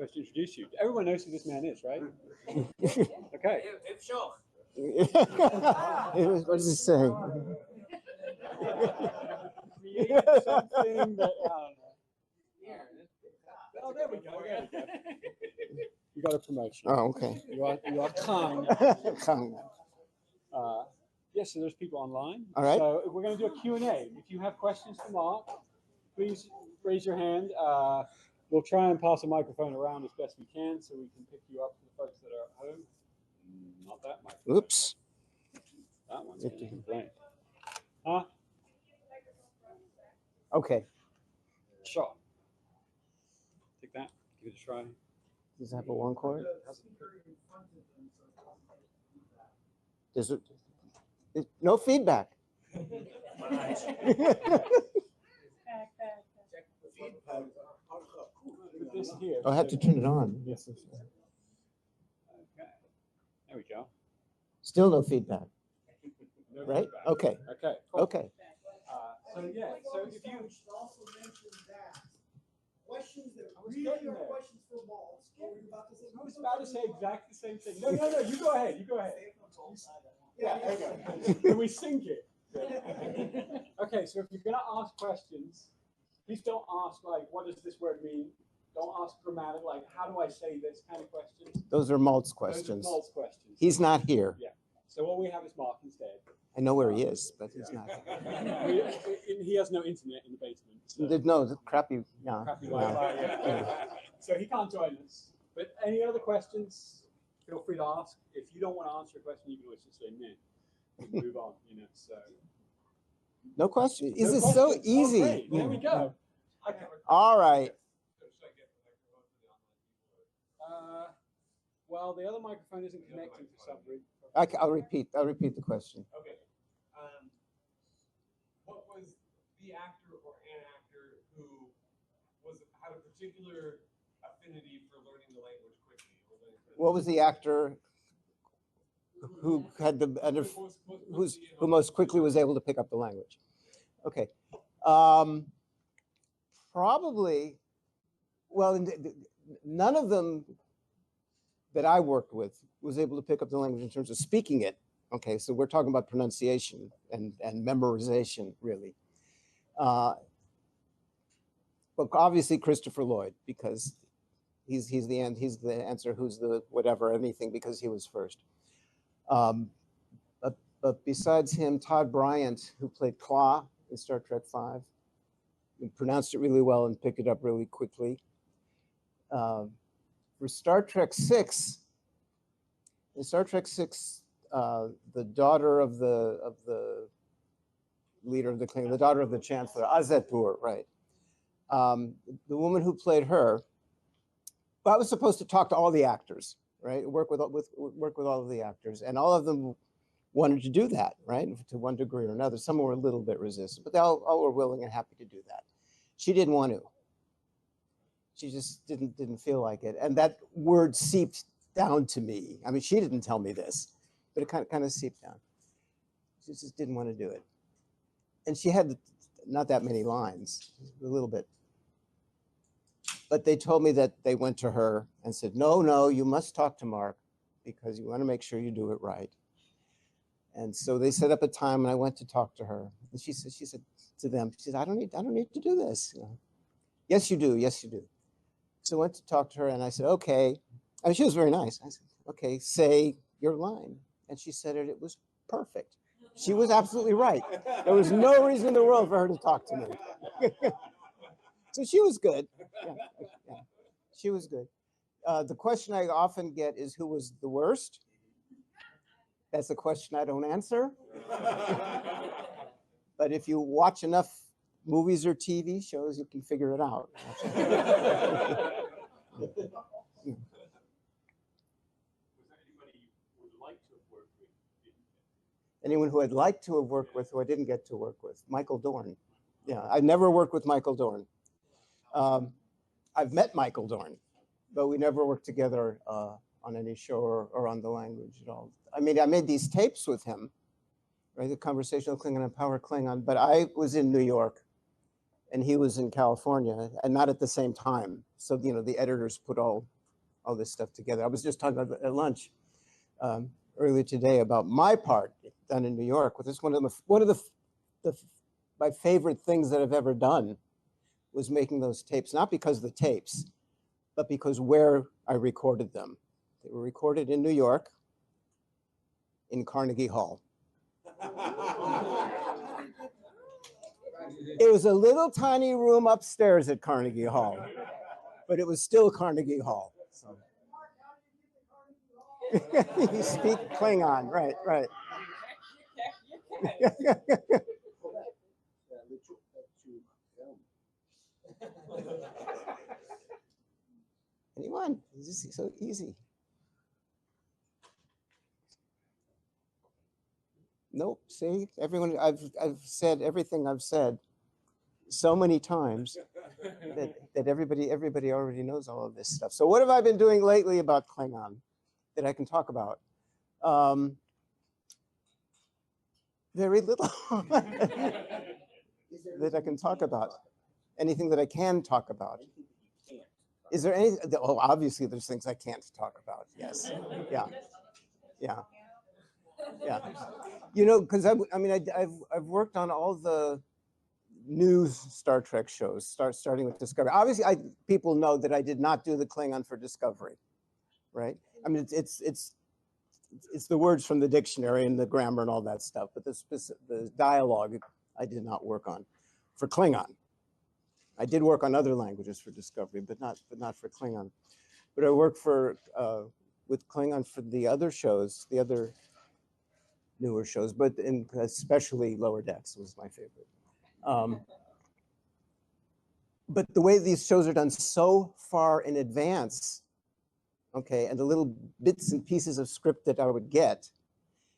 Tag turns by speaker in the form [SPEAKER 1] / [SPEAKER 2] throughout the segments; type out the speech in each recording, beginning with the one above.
[SPEAKER 1] supposed to introduce you. Everyone knows who this man is, right? Okay.
[SPEAKER 2] What does it say?
[SPEAKER 1] Create something that, I don't know. Oh, there we go. There we go. You got a promotion.
[SPEAKER 2] Oh, okay.
[SPEAKER 1] You are kind. Yes, so there's people online.
[SPEAKER 2] All right.
[SPEAKER 1] So we're going to do a Q&A. If you have questions for Mark, please raise your hand. We'll try and pass a microphone around as best we can so we can pick you up for the folks that are at home. Not that microphone.
[SPEAKER 2] Oops.
[SPEAKER 1] That one's going to complain. Huh?
[SPEAKER 2] Okay.
[SPEAKER 1] Sure. Take that. Give it a try.
[SPEAKER 2] Does it have a one cord? Does it? No feedback.
[SPEAKER 1] This here.
[SPEAKER 2] I have to turn it on.
[SPEAKER 1] Yes. Okay. There we go.
[SPEAKER 2] Still no feedback.
[SPEAKER 1] No
[SPEAKER 2] Right?
[SPEAKER 1] feedback.
[SPEAKER 2] Okay.
[SPEAKER 1] Okay. Cool.
[SPEAKER 2] Okay.
[SPEAKER 1] So yeah. So if you
[SPEAKER 3] also mentioned that questions that really are questions for balls.
[SPEAKER 1] I was about to say exactly the same thing. No. You go ahead. You go ahead. Yeah. There you go. Can we sync it? Okay. So if you're gonna ask questions, please don't ask like, "What does this word mean?" Don't ask grammatic, like, "How do I say this?" kind of questions.
[SPEAKER 2] Those are Malt's
[SPEAKER 1] Those
[SPEAKER 2] questions.
[SPEAKER 1] are Malt's questions.
[SPEAKER 2] He's not here.
[SPEAKER 1] Yeah. So what we have is Mark instead.
[SPEAKER 2] I know where he is, but he's not.
[SPEAKER 1] He has no internet in the basement. So.
[SPEAKER 2] No, the crappy. Yeah.
[SPEAKER 1] Crappy Wi-Fi, yeah. So he can't join us. But any other questions? Feel free to ask. If you don't want to answer a question, you can always just say "meh." We can move on. So.
[SPEAKER 2] No question.
[SPEAKER 1] No
[SPEAKER 2] Is it
[SPEAKER 1] questions.
[SPEAKER 2] so easy?
[SPEAKER 1] Oh, great. There we go. Okay.
[SPEAKER 2] All right.
[SPEAKER 1] Well, the other microphone isn't connecting for some reason.
[SPEAKER 2] I'll repeat the question.
[SPEAKER 4] Okay. What was the actor or an actor who had a particular affinity for learning the language quickly?
[SPEAKER 2] What was the actor who had who most quickly was able to pick up the language? Okay. Probably. Well, none of them that I worked with was able to pick up the language in terms of speaking it. Okay, so we're talking about pronunciation and memorization, really. But obviously Christopher Lloyd, because he's the answer, who's the whatever, anything, because he was first. But besides him, Todd Bryant, who played qep'a in Star Trek V, he pronounced it really well and picked it up really quickly. For Star Trek VI, in Star Trek VI, the daughter of the leader of the Klingon, the daughter of the Chancellor, Azetbur, right? The woman who played her, I was supposed to talk to all the actors, right? Work with all of the actors, and all of them wanted to do that, right? To one degree or another. Some were a little bit resistant, but they all were willing and happy to do that. She didn't want to. She just didn't feel like it, and that word seeped down to me. I mean, she didn't tell me this, but it kind of seeped down. She just didn't want to do it, and she had not that many lines, a little bit. But they told me that they went to her and said, "No, you must talk to Mark because you want to make sure you do it right." And so they set up a time, and I went to talk to her. And she said to them, she said, "I don't need to do this." Yes, you do. Yes, you do. So I went to talk to her, and I said, "Okay." And she was very nice. I said, "Okay, say your line." And she said it. It was perfect. She was absolutely right. There was no reason in the world for her to talk to me. So she was good. Yeah. She was good. The question I often get is, who was the worst? That's a question I don't answer. But if you watch enough movies or TV shows, you can figure it out. Anyone who I'd like to have worked with who I didn't get to work with? Michael Dorn. Yeah, I never worked with Michael Dorn. I've met Michael Dorn, but we never worked together on any show or on the language at all. I mean, I made these tapes with him, right? The Conversational Klingon and Power Klingon, but I was in New York, and he was in California, and not at the same time. So the editors put all this stuff together. I was just talking about at lunch earlier today about my part done in New York. Which is one of my favorite things that I've ever done was making those tapes, not because of the tapes, but because where I recorded them. They were recorded in New York, in Carnegie Hall. It was a little tiny room upstairs at Carnegie Hall, but it was still Carnegie Hall. So. You speak Klingon, right, right. Anyone? This is so easy. Nope. See, everyone. I've said everything I've said so many times that everybody already knows all of this stuff. So what have I been doing lately about Klingon that I can talk about? Very little that I can talk about. Anything that I can talk about. Is there any? Oh, obviously there's things I can't talk about. Yes. Yeah. Yeah. Yeah. Because I've worked on all the new Star Trek shows, starting with Discovery. Obviously, people know that I did not do the Klingon for Discovery, right? I mean, it's the words from the dictionary and the grammar and all that stuff, but the dialogue I did not work on for Klingon. I did work on other languages for Discovery, but not for Klingon. But I worked with Klingon for the other shows, the other newer shows, but especially Lower Decks was my favorite. But the way these shows are done so far in advance, okay, and the little bits and pieces of script that I would get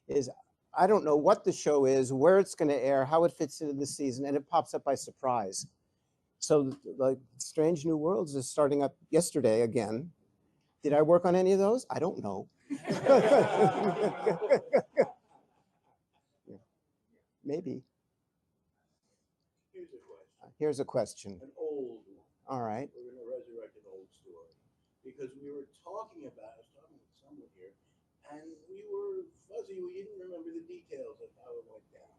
[SPEAKER 2] is I don't know what the show is, where it's going to air, how it fits into the season, and it pops up by surprise. So like Strange New Worlds is starting up yesterday again. Did I work on any of those? I don't know. Maybe. Here's a question.
[SPEAKER 5] An old one.
[SPEAKER 2] All right.
[SPEAKER 5] We're going to resurrect an old story. Because I was talking with someone here, and we were fuzzy. We didn't remember the details of how it went down.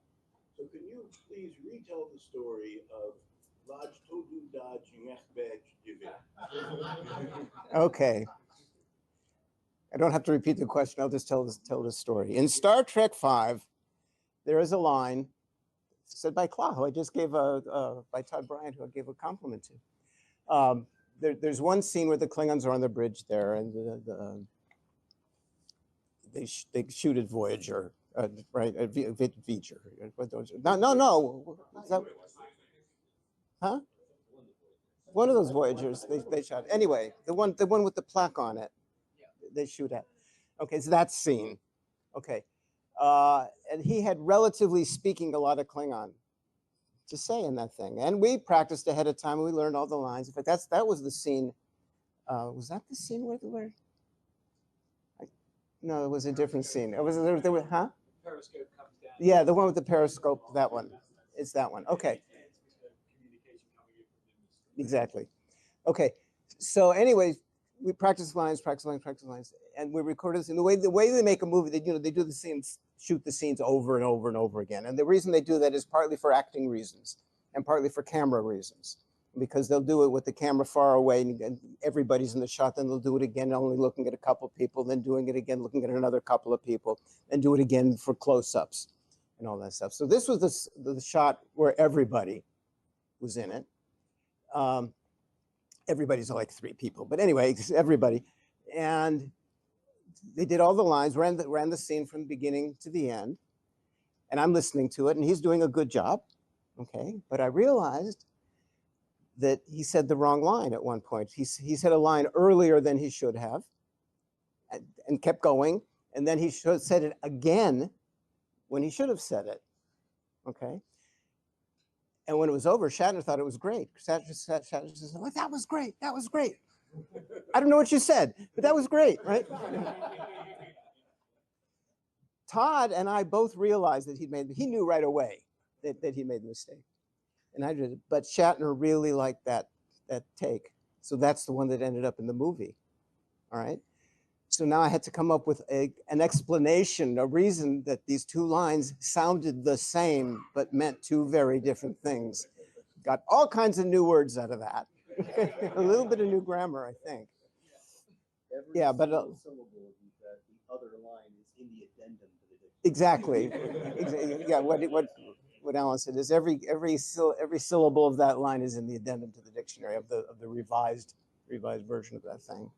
[SPEAKER 5] So can you please retell the story of Laj Todu Daj Mechbej Divin?
[SPEAKER 2] Okay. I don't have to repeat the question. I'll just tell the story. In Star Trek V, there is a line said by Cla, who I just gave by Todd Bryant, who I gave a compliment to. There's one scene where the Klingons are on the bridge there, and they shoot at Voyager, right? Voyager. No. Huh? One of those Voyagers they shot. Anyway, the one with the plaque on it, they shoot at. Okay, so that scene. Okay. And he had, relatively speaking, a lot of Klingon to say in that thing. And we practiced ahead of time, and we learned all the lines. In fact, that was the scene. Was that the scene where no, it was a different scene. It was there was, huh?
[SPEAKER 1] Periscope comes down.
[SPEAKER 2] Yeah, the one with the periscope, that one. It's that one. Okay. Exactly. Okay. So anyway, we practice lines, and we record this. And the way they make a movie, they do the scenes, shoot the scenes over and over and over again. And the reason they do that is partly for acting reasons and partly for camera reasons, because they'll do it with the camera far away and everybody's in the shot. Then they'll do it again, only looking at a couple of people, then doing it again, looking at another couple of people, and do it again for close-ups and all that stuff. So this was the shot where everybody was in it. Everybody's like 3 people, but anyway, everybody. And they did all the lines, ran the scene from the beginning to the end. And I'm listening to it, and he's doing a good job. Okay, but I realized that he said the wrong line at one point. He said a line earlier than he should have, and kept going. And then he said it again when he should have said it. Okay. And when it was over, Shatner thought it was great. Shatner said, oh, that was great. That was great. I don't know what you said, but that was great, right? Todd and I both realized that he knew right away that he made the mistake. And I did, but Shatner really liked that take. So that's the one that ended up in the movie. All right. So now I had to come up with an explanation, a reason that these two lines sounded the same, but meant two very different things. Got all kinds of new words out of that. A little bit of new grammar, I think. Yeah, but
[SPEAKER 6] syllable that the other line is in the addendum to the dictionary.
[SPEAKER 2] Exactly. Yeah, what Alan said is every syllable of that line is in the addendum to the dictionary of the revised version of that thing.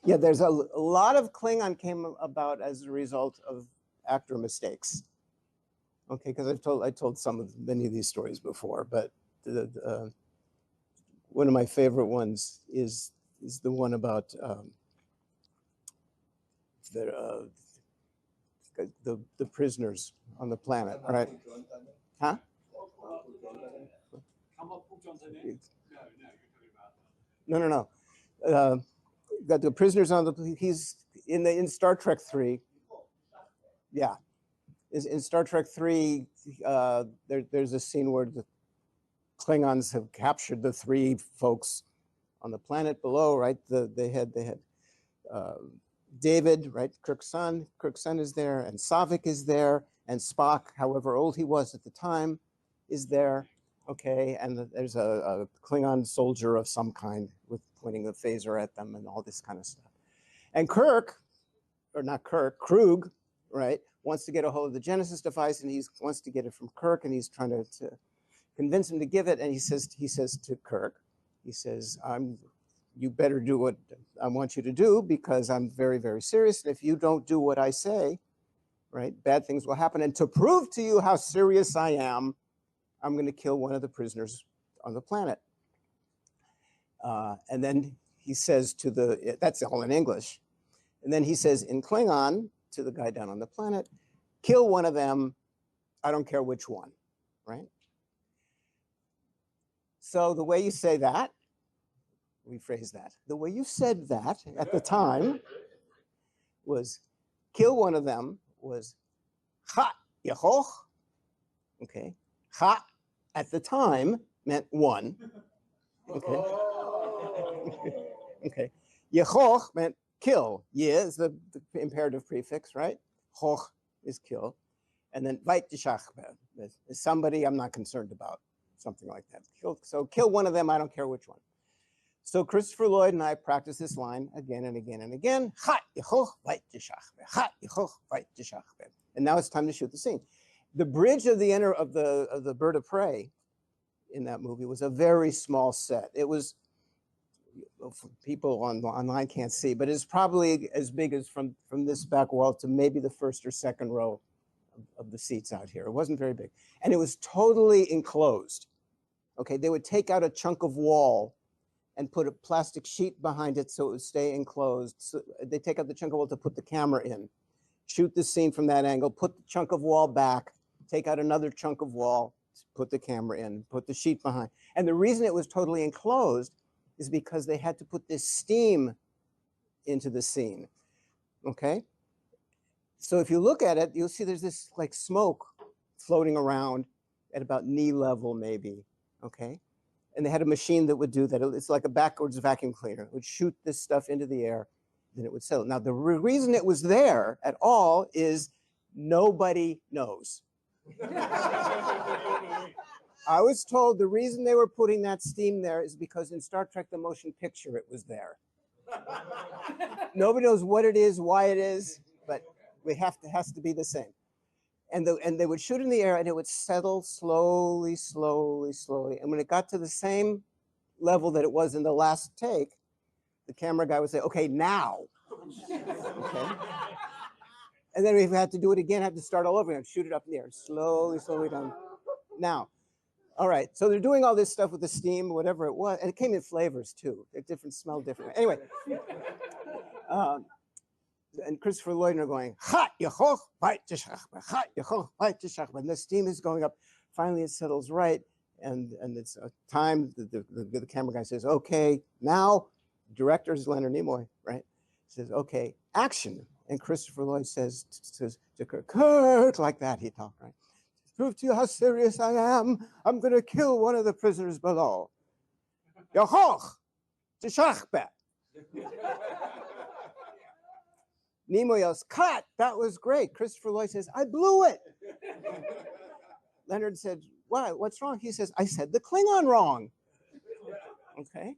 [SPEAKER 2] Yeah, there's a lot of Klingon came about as a result of actor mistakes. Okay, because I told many of these stories before, but one of my favorite ones is the one about the prisoners on the planet, right? Huh? No. Got the prisoners on the. He's in Star Trek 3. Yeah, in Star Trek 3, there's a scene where the Klingons have captured the three folks on the planet below, right? They had David, right? Kirk's son is there, and Saavik is there, and Spock, however old he was at the time, is there. Okay, and there's a Klingon soldier of some kind with pointing a phaser at them and all this kind of stuff. And Krug, right, wants to get a hold of the Genesis device, and he wants to get it from Kirk, and he's trying to convince him to give it. And he says to Kirk, he says, you better do what I want you to do, because I'm very, very serious. And if you don't do what I say, right, bad things will happen. And to prove to you how serious I am, I'm going to kill one of the prisoners on the planet. And then he says that's all in English. And then he says in Klingon to the guy down on the planet, kill one of them, I don't care which one, right? So the way you say that, rephrase that, the way you said that at the time was kill one of them was ha yahoch. Okay, ha at the time meant one. Okay. Okay. Yehoch meant kill. Ye is the imperative prefix, right? Hoch is kill. And then veit is somebody I'm not concerned about, something like that. So kill one of them, I don't care which one. So Christopher Lloyd and I practice this line again and again and again. Ha yehoch veit ha yehoch veit. And now it's time to shoot the scene. The bridge of the bird of prey in that movie was a very small set. It was, people online can't see, but it's probably as big as from this back wall to maybe the first or second row of the seats out here. It wasn't very big. And it was totally enclosed. Okay, they would take out a chunk of wall and put a plastic sheet behind it so it would stay enclosed. So they take out the chunk of wall to put the camera in, shoot the scene from that angle, put the chunk of wall back, take out another chunk of wall, put the camera in, put the sheet behind. And the reason it was totally enclosed is because they had to put this steam into the scene, okay? So if you look at it, you'll see there's this like smoke floating around at about knee level maybe, okay? And they had a machine that would do that. It's like a backwards vacuum cleaner. It would shoot this stuff into the air, then it would settle. Now the reason it was there at all is nobody knows. I was told the reason they were putting that steam there is because in Star Trek the Motion Picture it was there. Nobody knows what it is, why it is, but it has to be the same. And they would shoot in the air and it would settle slowly, slowly, slowly. And when it got to the same level that it was in the last take, the camera guy would say, okay, now. Okay. And then if we had to do it again, have to start all over again, shoot it up in the air, slowly, slowly down. Now, all right, so they're doing all this stuff with the steam, whatever it was, and it came in flavors too. They're different, smell different. Anyway, and Christopher Lloyd are going, ha, yehoch, veit tishachba, ha, yehoch, veit tishachba, and the steam is going up. Finally, it settles right, and it's a time. The camera guy says, okay, now, director is Leonard Nimoy, right? Says, okay, action. And Christopher Lloyd says to Kirk, like that he talked, right? prove to you how serious I am. I'm going to kill one of the prisoners below. Yahoch, tishachbe. Nimoy yells, cut, that was great. Christopher Lloyd says, I blew it. Leonard said, what? What's wrong? He says, I said the Klingon wrong. Okay.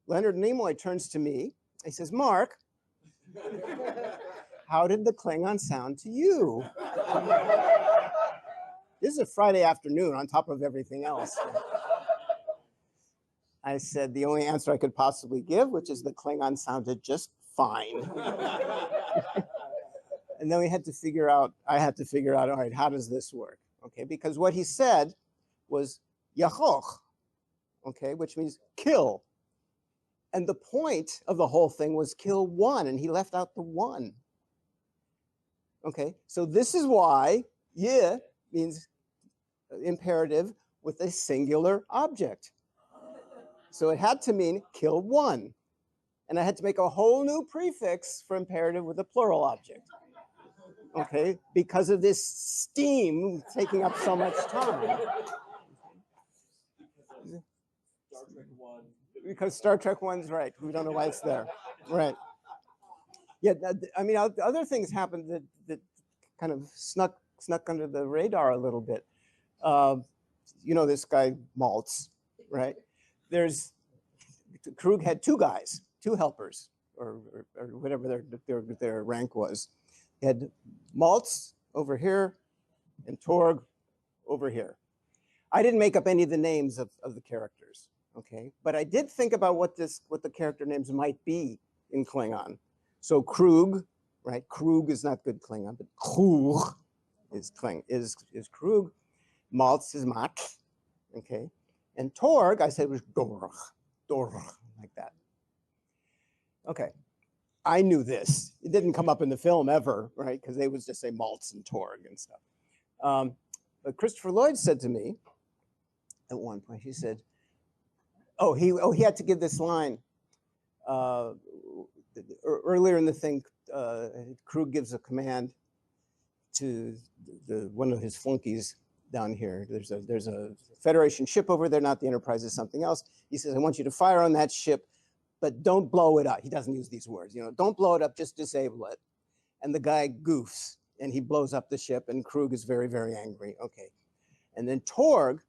[SPEAKER 2] Leonard Nimoy turns to me. He says, Mark, how did the Klingon sound to you? This is a Friday afternoon on top of everything else. I said the only answer I could possibly give, which is the Klingon sounded just fine. And then we had to figure out, I had to figure out, all right, how does this work? Okay, because what he said was yachoch, okay, which means kill. And the point of the whole thing was kill one, and he left out the one. Okay, so this is why yeah means imperative with a singular object. So it had to mean kill one. And I had to make a whole new prefix for imperative with a plural object. Okay, because of this steam taking up so much time.
[SPEAKER 6] Star Trek 1.
[SPEAKER 2] Because Star Trek 1's right. We don't know why it's there. Right. Yeah, I mean, other things happened that kind of snuck under the radar a little bit. You know this guy, Maltz, right? Krug had two guys, two helpers, or whatever their rank was. He had Maltz over here and Torg over here. I didn't make up any of the names of the characters, okay? But I did think about what the character names might be in Klingon. So Krug, right? Krug is not good Klingon, but Krug is Krug. Maltz is Mat, okay? And Torg, I said was Dorg, like that. Okay. I knew this. It didn't come up in the film ever, right? Because they would just say Maltz and Torg and stuff. But Christopher Lloyd said to me at one point, he said, he had to give this line. Earlier in the thing, Krug gives a command to one of his flunkies down here. There's a Federation ship over there, not the Enterprise, is something else. He says, I want you to fire on that ship, but don't blow it up. He doesn't use these words, don't blow it up, just disable it. And the guy goofs and he blows up the ship and Krug is very, very angry. Okay. And then Torg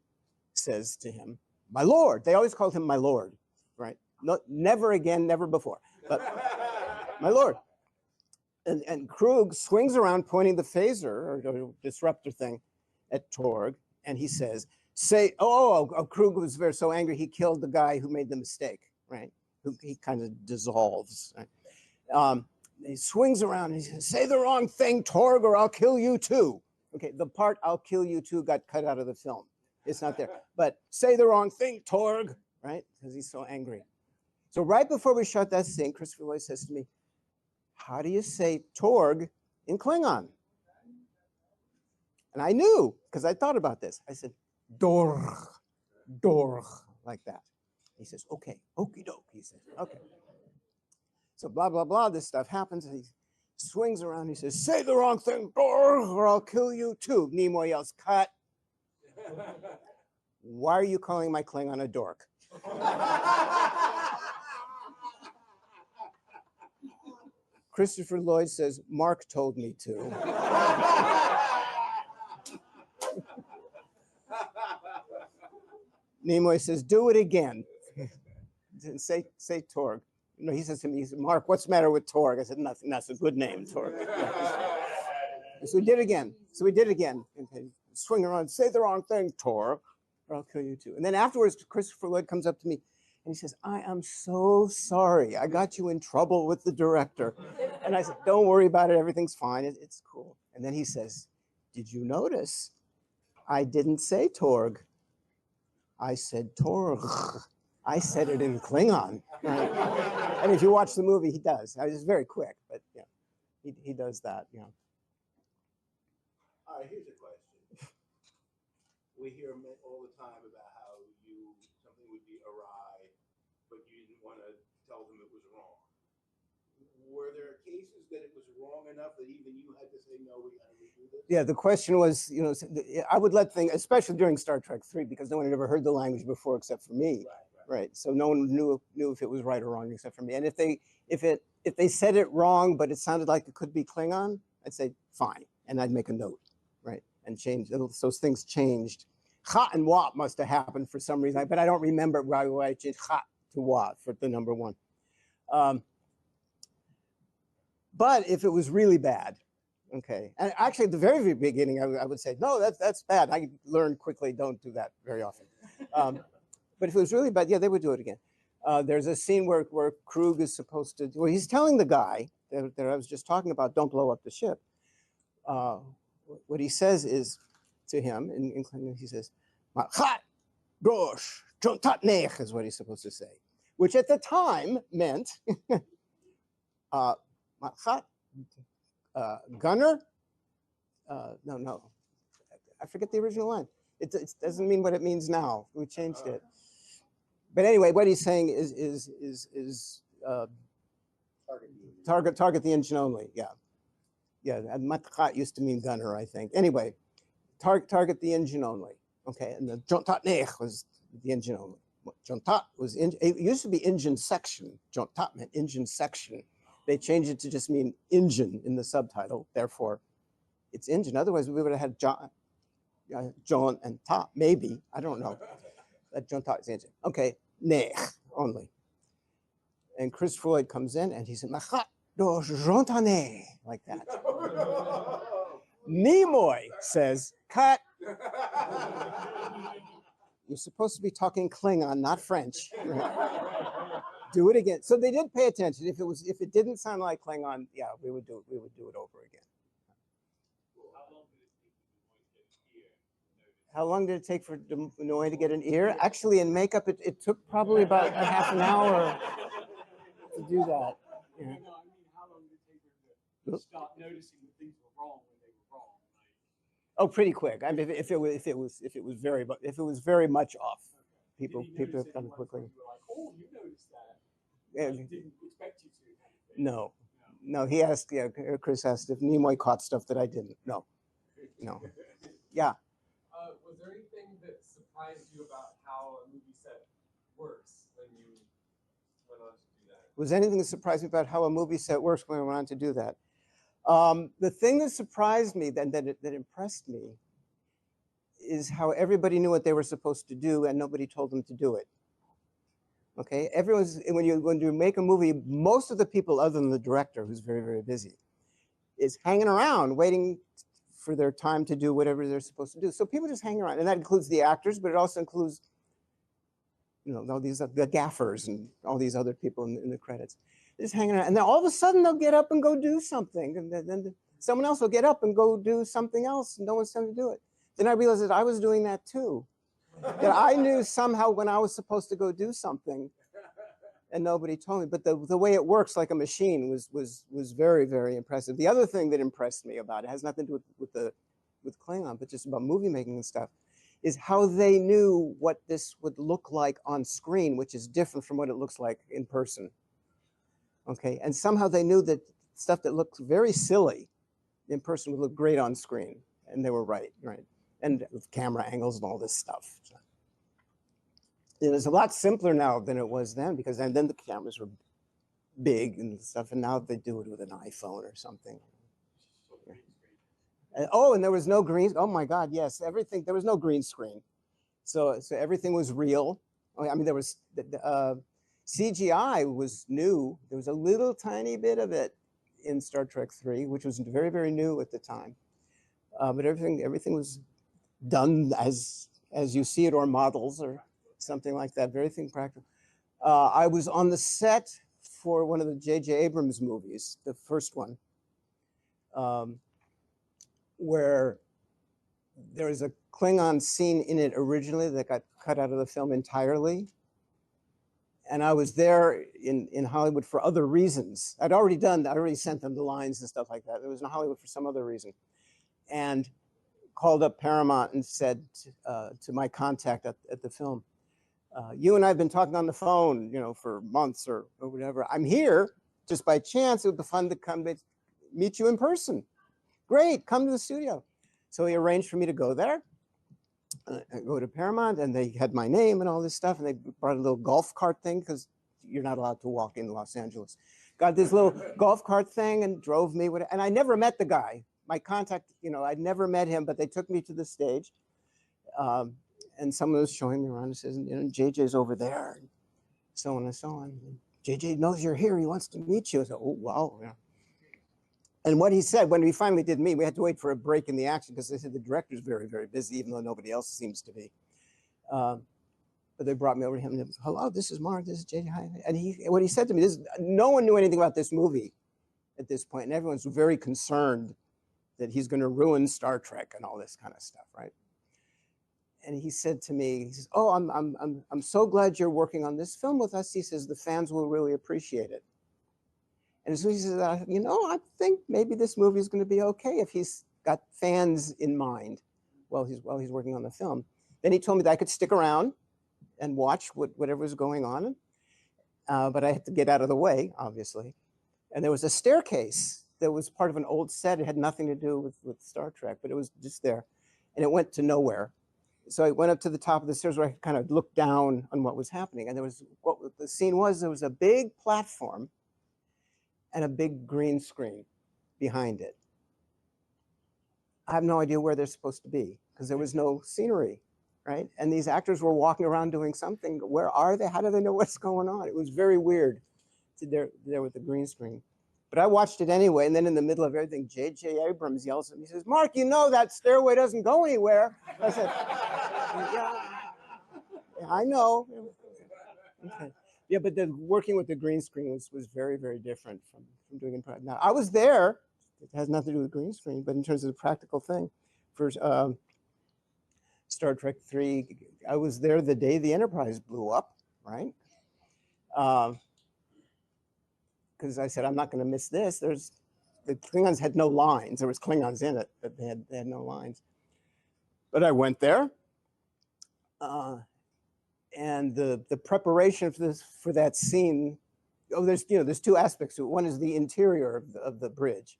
[SPEAKER 2] says to him, my lord. They always called him my lord, right? Never again, never before, but my lord. And Krug swings around pointing the phaser or disruptor thing at Torg. And he says, Krug was so angry he killed the guy who made the mistake, right? He kind of dissolves. Right? He swings around and he says, say the wrong thing, Torg, or I'll kill you too. Okay, the part I'll kill you too got cut out of the film. It's not there. But say the wrong thing, Torg, right? Because he's so angry. So right before we shot that scene, Christopher Lloyd says to me, how do you say Torg in Klingon? And I knew, because I thought about this. I said, Dorg, like that. He says, okay, okie doke, he says, okay. So blah, blah, blah, this stuff happens, and he swings around, he says, say the wrong thing, Dorg, or I'll kill you too. Nimoy yells, cut. Why are you calling my Klingon a dork? Christopher Lloyd says, Mark told me to. Nimoy says, do it again. say Torg. He says to me, Mark, what's the matter with Torg? I said, nothing, that's a good name, Torg. So we did it again. Okay. Swing around, say the wrong thing, Torg, or I'll kill you too. And then afterwards, Christopher Lloyd comes up to me and he says, I am so sorry. I got you in trouble with the director. And I said, don't worry about it. Everything's fine. It's cool. And then he says, did you notice I didn't say Torg? I said Torg. I said it in Klingon. Right? And if you watch the movie, he does. It's very quick, but yeah, he does that. Yeah.
[SPEAKER 5] All right, here's a question. We hear all the time about how something would be awry, but you didn't want to tell them it was wrong. were there cases that it was wrong enough that even you had to say, no, we got to redo this?
[SPEAKER 2] Yeah, the question was, you know, I would let things, especially during Star Trek 3, because no one had ever heard the language before except for me, right? So no one knew if it was right or wrong except for me. And if they said it wrong, but it sounded like it could be Klingon, I'd say fine, and I'd make a note, right, and change. Those things changed. Ha and wa must have happened for some reason, but I don't remember why I changed ha to wa for the number one. But if it was really bad, okay, and actually at the very, very beginning, I would say, no, that's bad. I learned quickly, don't do that very often. But if it was really bad, yeah, they would do it again. There's a scene where Krug is supposed to, well, he's telling the guy that I was just talking about, don't blow up the ship. What he says is to him, in Klingon, he says, "Machat gosh, jontat nech," is what he's supposed to say, which at the time meant, Machat, gunner? No, I forget the original line. It doesn't mean what it means now. We changed it. But anyway, what he's saying is target the engine only. Yeah. And matchat used to mean gunner, I think. Anyway, target the engine only. Okay, and the jontat nech was the engine only. Jontat was it used to be engine section. Jontat meant engine section. They changed it to just mean engine in the subtitle. Therefore, it's engine. Otherwise, we would have had John and ta, maybe. I don't know. That John ta is engine. Okay, nech only. And Chris Freud comes in and he said, "Machat do jontane," like that. Nimoy says, "Cut." You're supposed to be talking Klingon, not French. Do it again. So they did pay attention. If it didn't sound like Klingon, yeah, we would do it over again. How long did it take for Nimoy to get an ear? Actually, in makeup, it took probably about a half an hour to do that. Yeah.
[SPEAKER 1] No, I mean, how long did it take her to start noticing that things were wrong when they were wrong? Like,
[SPEAKER 2] oh, pretty quick. I mean, if it was very much off, people have done it quickly.
[SPEAKER 1] You were like, oh, you noticed that.
[SPEAKER 2] Yeah.
[SPEAKER 1] I didn't expect you to.
[SPEAKER 2] No. He asked. Yeah, Chris asked if Nimoy caught stuff that I didn't. No. Yeah.
[SPEAKER 4] Was there anything that surprised you about how a movie set works when you went on to do that?
[SPEAKER 2] Was anything that surprised me about how a movie set works when I went on to do that? The thing that surprised me, that impressed me, is how everybody knew what they were supposed to do and nobody told them to do it. Okay, when you make a movie, most of the people other than the director, who's very, very busy, is hanging around waiting for their time to do whatever they're supposed to do. So people just hang around, and that includes the actors, but it also includes, all these the gaffers and all these other people in the credits. They're just hanging around, and then all of a sudden they'll get up and go do something, and then someone else will get up and go do something else, and no one's time to do it. Then I realized that I was doing that too. That I knew somehow when I was supposed to go do something, and nobody told me. But the way it works like a machine was very, very impressive. The other thing that impressed me about it has nothing to do with Klingon, but just about movie making and stuff, is how they knew what this would look like on screen, which is different from what it looks like in person. Okay, and somehow they knew that stuff that looked very silly in person would look great on screen, and they were right. And with camera angles and all this stuff. It is a lot simpler now than it was then, because then the cameras were big and stuff, and now they do it with an iPhone or something. And there was no green. Oh my God, yes, everything. There was no green screen, so everything was real. I mean, there was CGI was new. There was a little tiny bit of it in Star Trek 3, which was very, very new at the time. But everything was done as you see it, or models or something like that. Everything practical. I was on the set for one of the J.J. Abrams movies, the first one, where there was a Klingon scene in it originally that got cut out of the film entirely. And I was there in Hollywood for other reasons. I already sent them the lines and stuff like that. It was in Hollywood for some other reason. And called up Paramount and said to my contact at the film, you and I have been talking on the phone, for months or whatever. I'm here just by chance, it would be fun to come to meet you in person. Great, come to the studio. So he arranged for me to go there. I go to Paramount, and they had my name and all this stuff, and they brought a little golf cart thing because you're not allowed to walk in Los Angeles. Got this little golf cart thing and drove me with it. And I never met the guy. My contact, I'd never met him, but they took me to the stage. And someone was showing me around and says, JJ's over there, and so on and so on. And JJ knows you're here. He wants to meet you. I said, oh, wow. Yeah. And what he said, when we finally did meet, we had to wait for a break in the action because they said the director's very, very busy, even though nobody else seems to be. But they brought me over to him and was, hello, this is Mark, this is JJ. Hi. And what he said to me, no one knew anything about this movie at this point, and everyone's very concerned that he's going to ruin Star Trek and all this kind of stuff, right? And he said to me, he says, oh, I'm so glad you're working on this film with us. He says, the fans will really appreciate it. And so he says, I think maybe this movie is going to be okay if he's got fans in mind while he's working on the film. Then he told me that I could stick around and watch whatever was going on. But I had to get out of the way, obviously. And there was a staircase that was part of an old set. It had nothing to do with Star Trek, but it was just there. And it went to nowhere. So I went up to the top of the stairs where I kind of looked down on what was happening. And what the scene was, there was a big platform and a big green screen behind it. I have no idea where they're supposed to be because there was no scenery, right? And these actors were walking around doing something. Where are they? How do they know what's going on? It was very weird there with the green screen. But I watched it anyway, and then in the middle of everything, J.J. Abrams yells at me, he says, Mark, that stairway doesn't go anywhere. I said, yeah, I know. Okay. Yeah, but working with the green screen was very, very different from doing it. Now, I was there. It has nothing to do with the green screen, but in terms of the practical thing, for Star Trek 3, I was there the day the Enterprise blew up, right? Because I said, I'm not going to miss this. The Klingons had no lines. There was Klingons in it, but they had no lines. But I went there. And the preparation for that scene, there's two aspects to it. One is the interior of the bridge,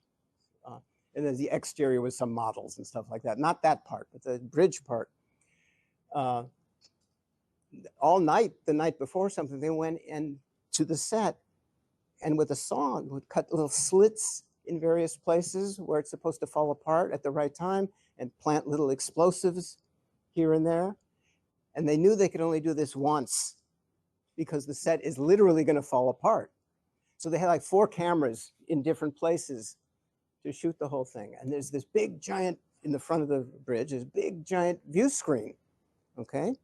[SPEAKER 2] and then the exterior with some models and stuff like that. Not that part, but the bridge part. All night, the night before something, they went into the set, and with a saw would cut little slits in various places where it's supposed to fall apart at the right time, and plant little explosives here and there. And they knew they could only do this once because the set is literally going to fall apart. So they had like 4 cameras in different places to shoot the whole thing. And there's this big giant, in the front of the bridge, this big giant view screen, okay?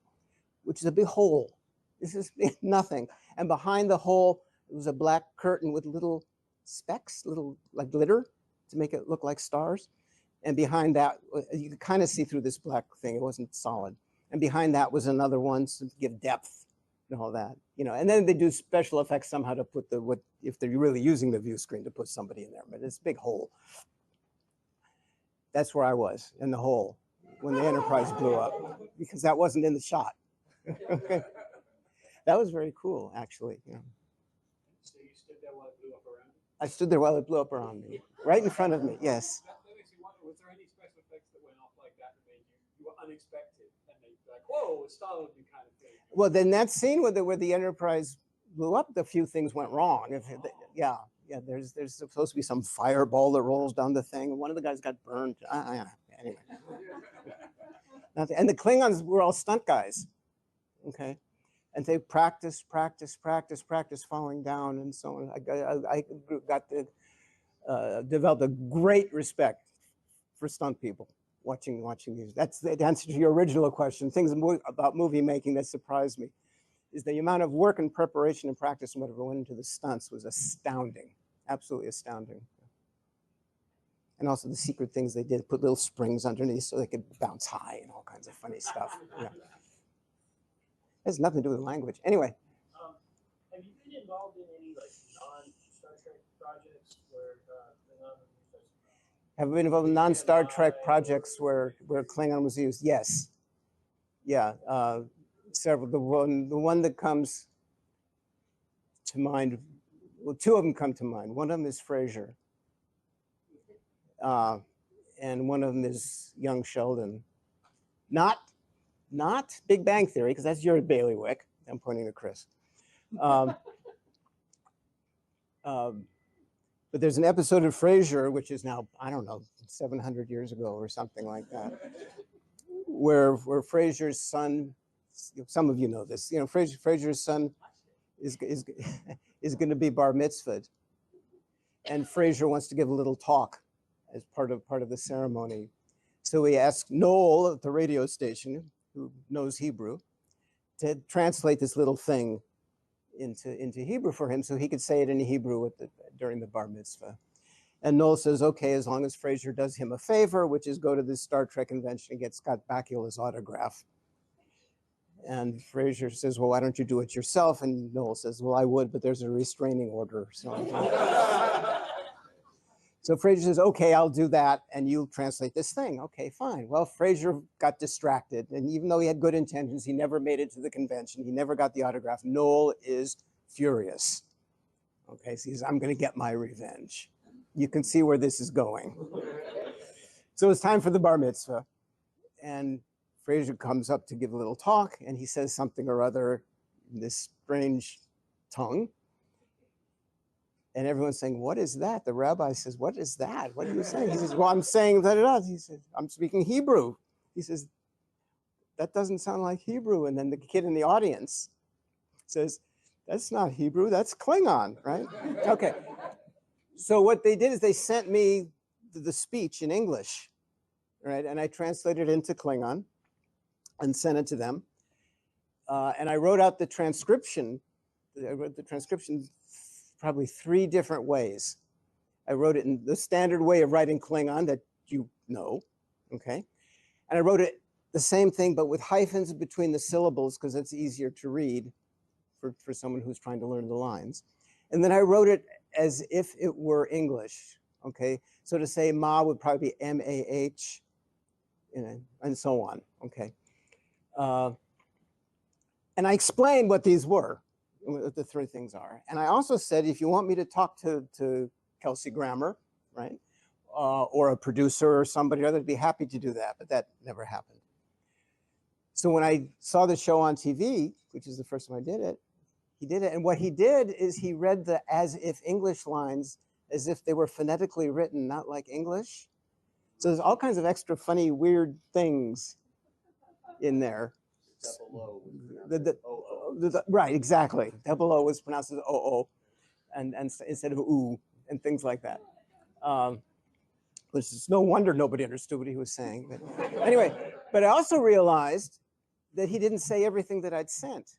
[SPEAKER 2] Which is a big hole. This is nothing. And behind the hole, it was a black curtain with little specks, little like glitter to make it look like stars. And behind that, you could kind of see through this black thing. It wasn't solid. And behind that was another one to give depth and all that, And then they do special effects somehow to put if they're really using the view screen to put somebody in there. But it's a big hole. That's where I was, in the hole, when the Enterprise blew up, because that wasn't in the shot. Okay. That was very cool, actually. Yeah.
[SPEAKER 1] So you stood there while it blew up around you?
[SPEAKER 2] I stood there while it blew up around me, right in front of me. Yes.
[SPEAKER 1] That makes me wonder, was there any special effects that went off like that made you were unexpected, and they like, whoa, it startled you kind of thing?
[SPEAKER 2] Well, then that scene where the Enterprise blew up, a few things went wrong. Yeah. There's supposed to be some fireball that rolls down the thing, and one of the guys got burned. Anyway. And the Klingons were all stunt guys. Okay. And they practice falling down and so on. I got to develop a great respect for stunt people watching these. That's the answer to your original question. Things about movie making that surprised me is the amount of work and preparation and practice and whatever went into the stunts was astounding, absolutely astounding. And also the secret things they did, put little springs underneath so they could bounce high and all kinds of funny stuff. Yeah. Has nothing to do with language. Anyway.
[SPEAKER 7] Have you been involved in any non-Star Trek projects where
[SPEAKER 2] Have you been involved in non-Star Trek projects where Klingon was used? Yes. Yeah. Several. The one that comes to mind well, two of them come to mind. One of them is Frasier. And one of them is young Sheldon. Not Big Bang Theory, because that's your bailiwick. I'm pointing to Chris. But there's an episode of Frasier, which is now, I don't know, 700 years ago or something like that, where Frasier's son, some of you know this, you know, Frasier's son is going to be bar mitzvahed, and Frasier wants to give a little talk as part of the ceremony. So he asked Noel at the radio station, who knows Hebrew, to translate this little thing into Hebrew for him, so he could say it in Hebrew during the bar mitzvah. And Noel says, okay, as long as Frasier does him a favor, which is go to this Star Trek convention and get Scott Bakula's autograph. And Frasier says, well, why don't you do it yourself? And Noel says, well, I would, but there's a restraining order. So Frasier says, okay, I'll do that, and you'll translate this thing. Okay, fine. Well, Frasier got distracted, and even though he had good intentions, he never made it to the convention. He never got the autograph. Noel is furious. Okay, so he says, I'm going to get my revenge. You can see where this is going. So it's time for the bar mitzvah, and Frasier comes up to give a little talk, and he says something or other in this strange tongue. And everyone's saying, what is that? The rabbi says, what is that? What are you saying? He says, well, I'm saying that it does. He says, I'm speaking Hebrew. He says, that doesn't sound like Hebrew. And then the kid in the audience says, that's not Hebrew, that's Klingon, right? Okay. So what they did is they sent me the speech in English, right? And I translated it into Klingon and sent it to them. And I wrote out the transcription. I wrote the transcription probably 3 different ways. I wrote it in the standard way of writing Klingon that you know, okay? And I wrote it the same thing, but with hyphens between the syllables, because it's easier to read for someone who's trying to learn the lines. And then I wrote it as if it were English, okay? So to say ma would probably be M-A-H, you know, and so on, okay? And I explained what these were, what the 3 things are. And I also said, if you want me to talk to Kelsey Grammer, right? Or a producer or somebody or other, I'd be happy to do that, but that never happened. So when I saw the show on TV, which is the first time I did it, he did it. And what he did is he read the as if English lines as if they were phonetically written, not like English. So there's all kinds of extra funny, weird things in there. Right, exactly. Double O was pronounced as O-O, and instead of oo, and things like that. Which is no wonder nobody understood what he was saying. But anyway, but I also realized that he didn't say everything that I'd sent.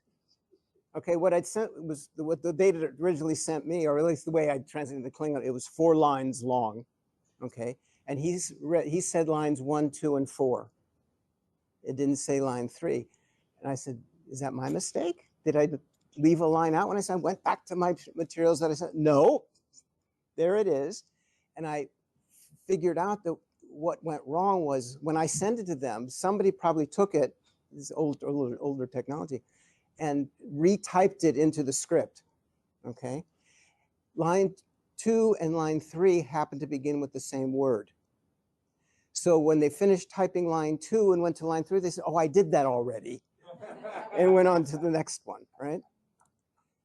[SPEAKER 2] Okay, what I'd sent was what the data originally sent me, or at least the way I translated the Klingon, it was 4 lines long. Okay, and he said lines 1, 2, and 4. It didn't say line 3. And I said, is that my mistake? Did I leave a line out when I went back to my materials that I sent? No, there it is. And I figured out that what went wrong was when I sent it to them, somebody probably took it, this is older technology, and retyped it into the script, okay? Line 2 and line 3 happen to begin with the same word. So when they finished typing line 2 and went to line 3, they said, oh, I did that already. And went on to the next one, right?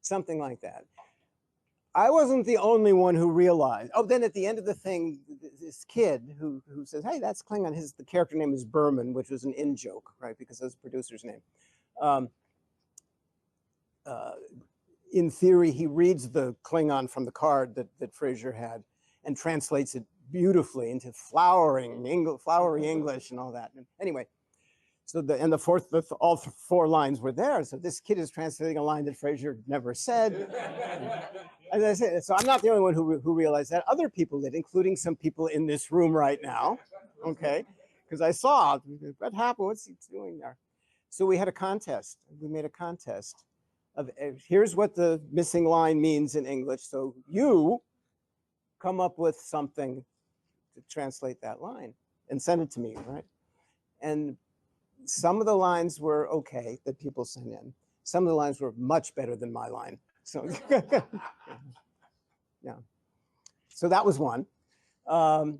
[SPEAKER 2] Something like that. I wasn't the only one who realized. Oh, then at the end of the thing, this kid who says, hey, that's Klingon. The character name is Berman, which was an in-joke, right? Because that's the producer's name. In theory, he reads the Klingon from the card that Frasier had and translates it beautifully into flowery English and all that. And anyway, so all 4 lines were there. So this kid is translating a line that Frasier never said. As I said, so I'm not the only one who realized that. Other people did, including some people in this room right now, okay? Because I saw, what happened? What's he doing there? So we had a contest. We made a contest of, here's what the missing line means in English. So you come up with something to translate that line and send it to me, right? And some of the lines were okay that people sent in. Some of the lines were much better than my line. So, Yeah. So that was one. And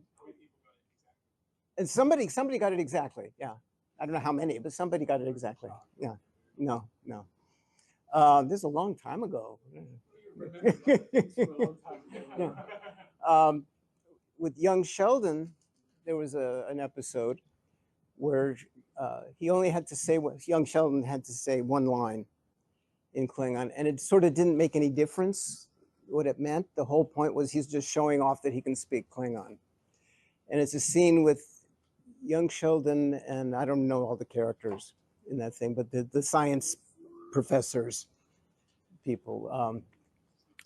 [SPEAKER 2] somebody got it exactly. Yeah. I don't know how many, but somebody got it exactly. Yeah. No. This is a long time ago. Yeah. With young Sheldon, there was an episode where he only had to say what young Sheldon had to say one line in Klingon, and it sort of didn't make any difference what it meant. The whole point was he's just showing off that he can speak Klingon. And it's a scene with young Sheldon, and I don't know all the characters in that thing, but the science professors, people.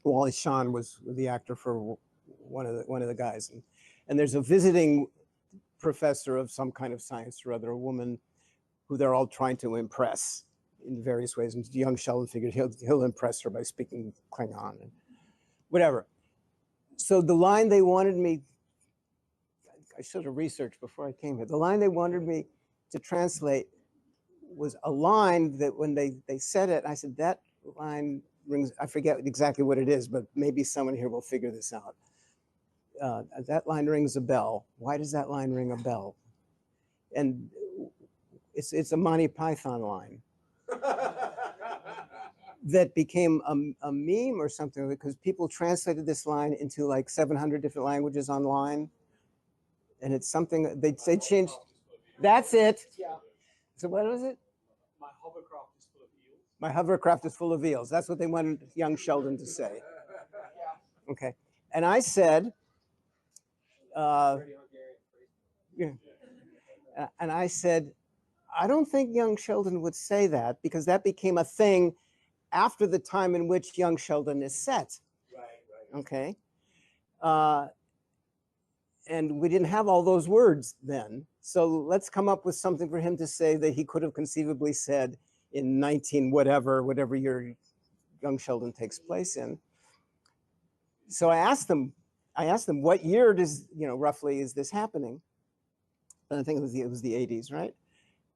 [SPEAKER 2] Wally Shawn was the actor for one of the guys, and there's a visiting professor of some kind of science or other, a woman who they're all trying to impress in various ways. And young Sheldon figured he'll impress her by speaking Klingon and whatever. So the line they wanted me, I should have researched before I came here. The line they wanted me to translate was a line that when they said it, I said, that line rings, I forget exactly what it is, but maybe someone here will figure this out. That line rings a bell. Why does that line ring a bell? And it's a Monty Python line that became a meme or something, because people translated this line into like 700 different languages online. And it's something they changed. That's it.
[SPEAKER 1] Yeah.
[SPEAKER 2] So what was it?
[SPEAKER 1] My hovercraft is full of eels.
[SPEAKER 2] My hovercraft is full of eels. That's what they wanted young Sheldon to say. Okay. And I said, yeah. And I said, I don't think young Sheldon would say that, because that became a thing after the time in which young Sheldon is set.
[SPEAKER 5] Right.
[SPEAKER 2] Okay. And we didn't have all those words then. So let's come up with something for him to say that he could have conceivably said in 19 whatever year young Sheldon takes place in. So I asked them, what year does, roughly is this happening? And I think it was the 80s, right?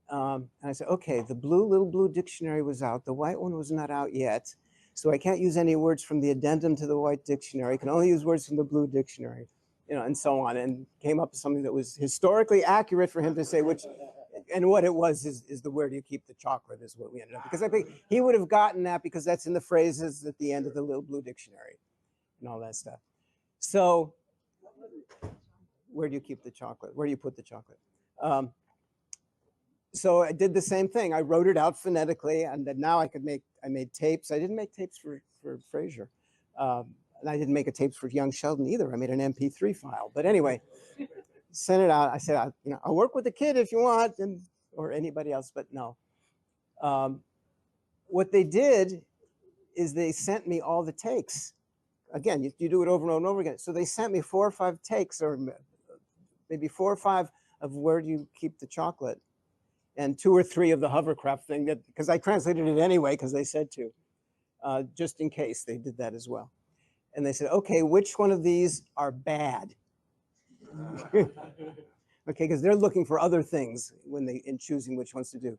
[SPEAKER 2] And I said, okay, the little blue dictionary was out. The white one was not out yet. So I can't use any words from the addendum to the white dictionary. I can only use words from the blue dictionary, and so on. And came up with something that was historically accurate for him to say, which, and what it was is the where do you keep the chocolate is what we ended up. Because I think he would have gotten that because that's in the phrases at the end of the little blue dictionary and all that stuff. So where do you keep the chocolate? Where do you put the chocolate? So I did the same thing. I wrote it out phonetically, and then now I made tapes. I didn't make tapes for Frasier. And I didn't make a tape for young Sheldon either. I made an MP3 file. But anyway, sent it out. I said, I'll work with the kid if you want, or anybody else, but no. What they did is they sent me all the takes. Again, you do it over and over again. So they sent me 4 or 5 takes, or maybe 4 or 5 of where do you keep the chocolate, and 2 or 3 of the hovercraft thing, because I translated it anyway because they said to, just in case they did that as well. And they said, okay, which one of these are bad? Okay, because they're looking for other things in choosing which ones to do.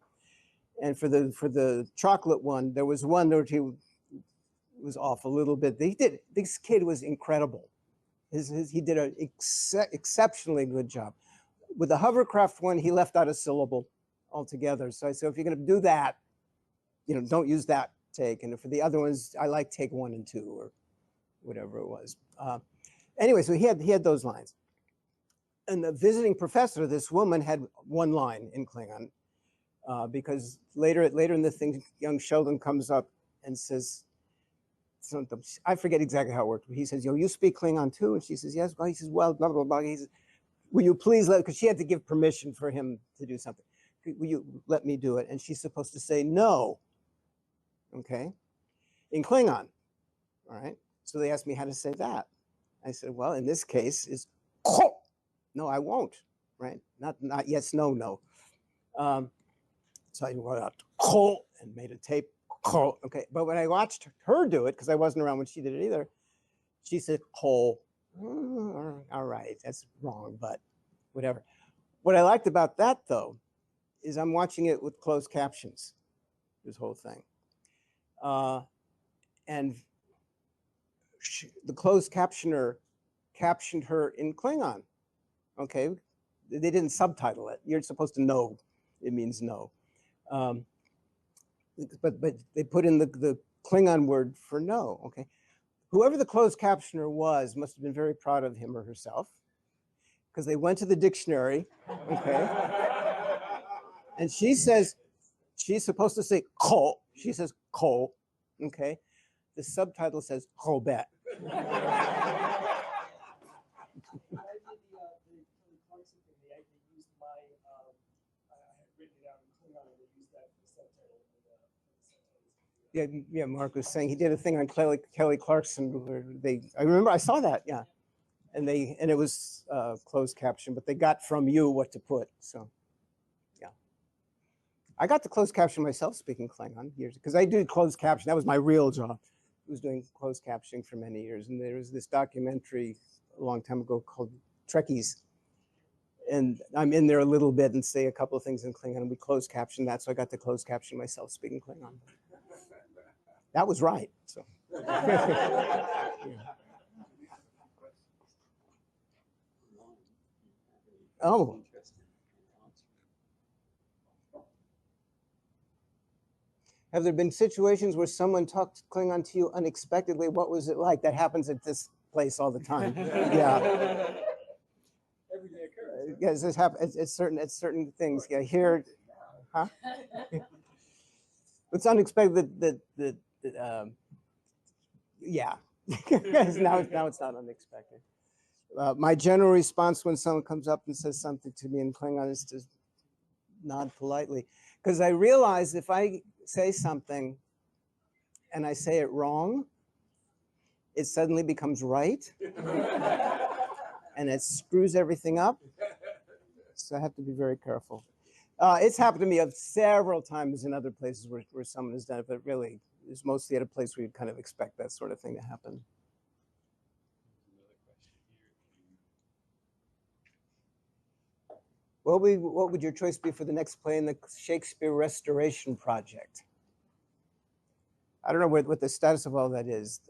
[SPEAKER 2] And for the chocolate one, there was one that he was off a little bit. This kid was incredible. He did an exceptionally good job. With the hovercraft one, he left out a syllable altogether. So I said, if you're going to do that, don't use that take. And for the other ones, I like take 1 and 2 or whatever it was. Anyway, so he had those lines. And the visiting professor, this woman, had 1 line in Klingon, because later in the thing, young Sheldon comes up and says, I forget exactly how it worked, but he says, you speak Klingon too? And she says, yes. Well, he says, well, blah, blah, blah. He says, will you please because she had to give permission for him to do something. Will you let me do it? And she's supposed to say no, okay, in Klingon, all right? So they asked me how to say that. I said, well, in this case is, no, I won't, right? Not yes, no. So I wrote out and made a tape, okay. But when I watched her do it, because I wasn't around when she did it either, she said, all right, that's wrong, but whatever. What I liked about that, though, is I'm watching it with closed captions, this whole thing. And the closed captioner captioned her in Klingon. Okay, they didn't subtitle it. You're supposed to know it means no. But they put in the Klingon word for no. Okay, whoever the closed captioner was must have been very proud of him or herself, because they went to the dictionary. Okay, and she says she's supposed to say ko. She says ko. Okay, the subtitle says Robert.
[SPEAKER 7] When I did the Clarkson thing, they used my, I had written it out in Klingon, and they used that for the subtitle.
[SPEAKER 2] Yeah, Mark was saying he did a thing on Kelly Clarkson where I remember I saw that, yeah, and it was closed caption, but they got from you what to put, so yeah. I got to closed caption myself speaking Klingon years, because I did closed caption. That was my real job. I was doing closed captioning for many years, and there was this documentary a long time ago called Trekkies, and I'm in there a little bit and say a couple of things in Klingon, and we closed caption that, so I got to closed caption myself speaking Klingon. That was right. So. Yeah. Oh. Have there been situations where someone talked Klingon to you unexpectedly? What was it like? That happens at this place all the time. Yeah.
[SPEAKER 1] Everyday occurrence.
[SPEAKER 2] Yes, this happens. It's certain things. Yeah, here, huh? It's unexpected that yeah. now it's not unexpected. My general response when someone comes up and says something to me in Klingon is to nod politely, because I realize if I say something and I say it wrong, it suddenly becomes right, and it screws everything up. So I have to be very careful. It's happened to me several times in other places where someone has done it, but really it's mostly at a place where you'd kind of expect that sort of thing to happen. What would your choice be for the next play in the Shakespeare Restoration Project? I don't know what the status of all that is.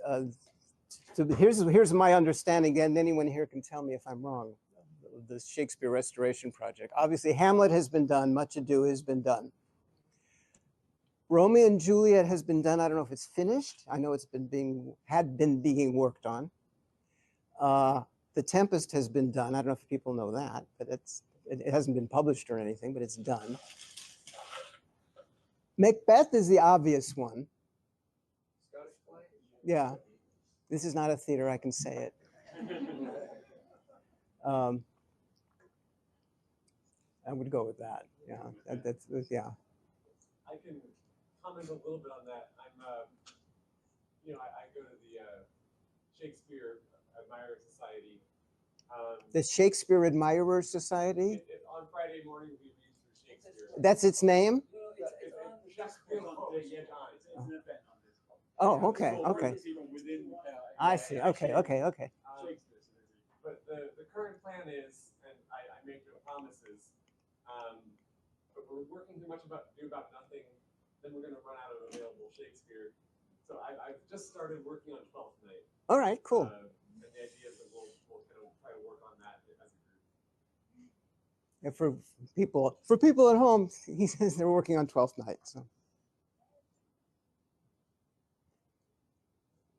[SPEAKER 2] So here's my understanding, and anyone here can tell me if I'm wrong. The Shakespeare Restoration Project. Obviously, Hamlet has been done. Much Ado has been done. Romeo and Juliet has been done. I don't know if it's finished. I know it's had been being worked on. The Tempest has been done. I don't know if people know that, but it hasn't been published or anything, but it's done. Macbeth is the obvious one. Yeah, this is not a theater. I can say it. I would go with that. Yeah, that's yeah.
[SPEAKER 4] I can comment a little bit on that. I'm, I go to the Shakespeare Admirer Society.
[SPEAKER 2] The Shakespeare Admirer Society?
[SPEAKER 4] On Friday morning, we read through Shakespeare.
[SPEAKER 2] That's its name?
[SPEAKER 4] Shakespeare the Yet On. It's an event on this.
[SPEAKER 2] Oh, okay, okay. I see. Okay.
[SPEAKER 4] But the current plan is, and I make no promises, but we're working too much do about nothing. Then we're going to run out of available Shakespeare. So I've just started working on 12th Night.
[SPEAKER 2] All right, cool.
[SPEAKER 4] And the idea is that we'll kind of try to work on that as a group.
[SPEAKER 2] And for people at home, he says they're working on 12th Night. So.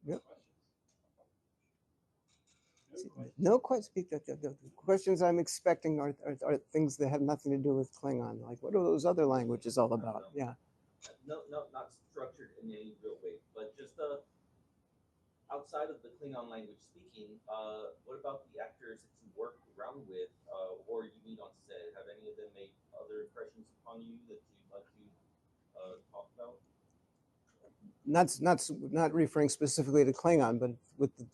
[SPEAKER 2] Yep. No questions. The questions I'm expecting are things that have nothing to do with Klingon. Like, what are those other languages all about? Yeah.
[SPEAKER 6] No, not structured in any real way, but just outside of the Klingon language speaking, what about the actors that you work around with or you meet on set? Have any of them made other impressions upon you that you'd like to talk about?
[SPEAKER 2] Not referring specifically to Klingon, but with the,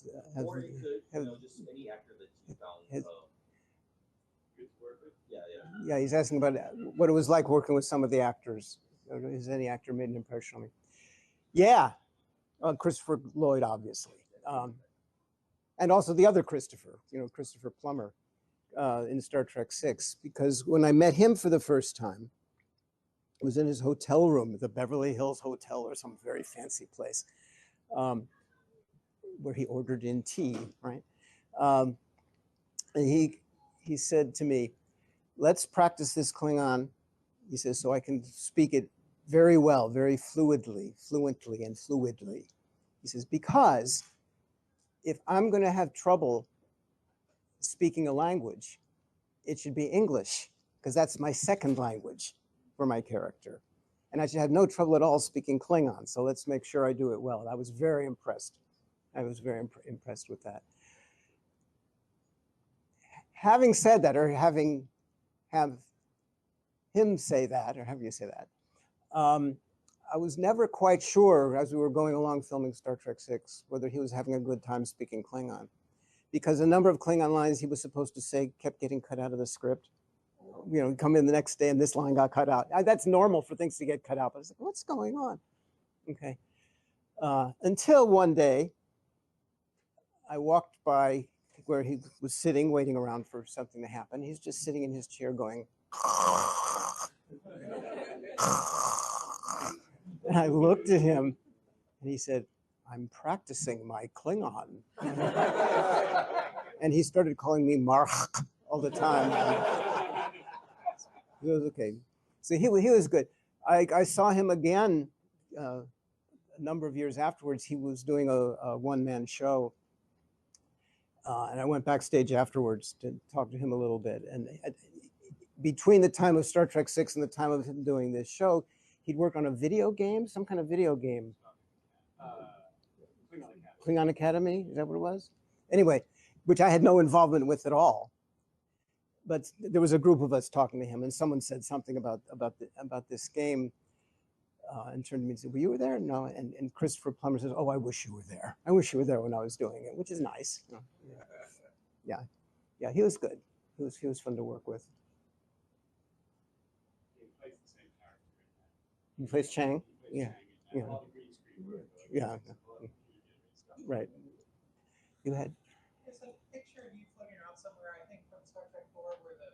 [SPEAKER 6] or you could, just any actor that you found good to work with. Yeah.
[SPEAKER 2] Yeah, he's asking about what it was like working with some of the actors. Has any actor made an impression on me? Yeah, Christopher Lloyd, obviously, and also the other Christopher, Christopher Plummer in Star Trek VI, because when I met him for the first time, it was in his hotel room at the Beverly Hills Hotel or some very fancy place. where he ordered in tea, right? And he said to me, let's practice this Klingon. He says, so I can speak it very well, very fluently and fluidly. He says, because if I'm going to have trouble speaking a language, it should be English, because that's my second language for my character. And I should have no trouble at all speaking Klingon. So let's make sure I do it well. And I was very impressed. I was very impressed with that. Having said that, or have him say that, or have you say that, I was never quite sure as we were going along filming Star Trek VI whether he was having a good time speaking Klingon, because a number of Klingon lines he was supposed to say kept getting cut out of the script. You know, come in the next day and this line got cut out. That's normal for things to get cut out. But I was like, what's going on? Okay. Until one day, I walked by where he was sitting, waiting around for something to happen. He's just sitting in his chair going, and I looked at him and he said, I'm practicing my Klingon. And he started calling me Marc all the time. It was okay. So he was good. I saw him again a number of years afterwards. He was doing a one-man show. And I went backstage afterwards to talk to him a little bit. And between the time of Star Trek VI and the time of him doing this show, he'd worked on a video game, some kind of video game. Klingon Academy, is that what it was? Anyway, which I had no involvement with at all. But there was a group of us talking to him, and someone said something about this game, and turned to me and said, "Well, you were there?" No, and Christopher Plummer says, "Oh, I wish you were there. I wish you were there when I was doing it," which is nice. Yeah, he was good. He was fun to work with. He plays Chang. Yeah. Right. Go ahead.
[SPEAKER 8] There's a picture of you floating around somewhere, I think from Star Trek 4, where the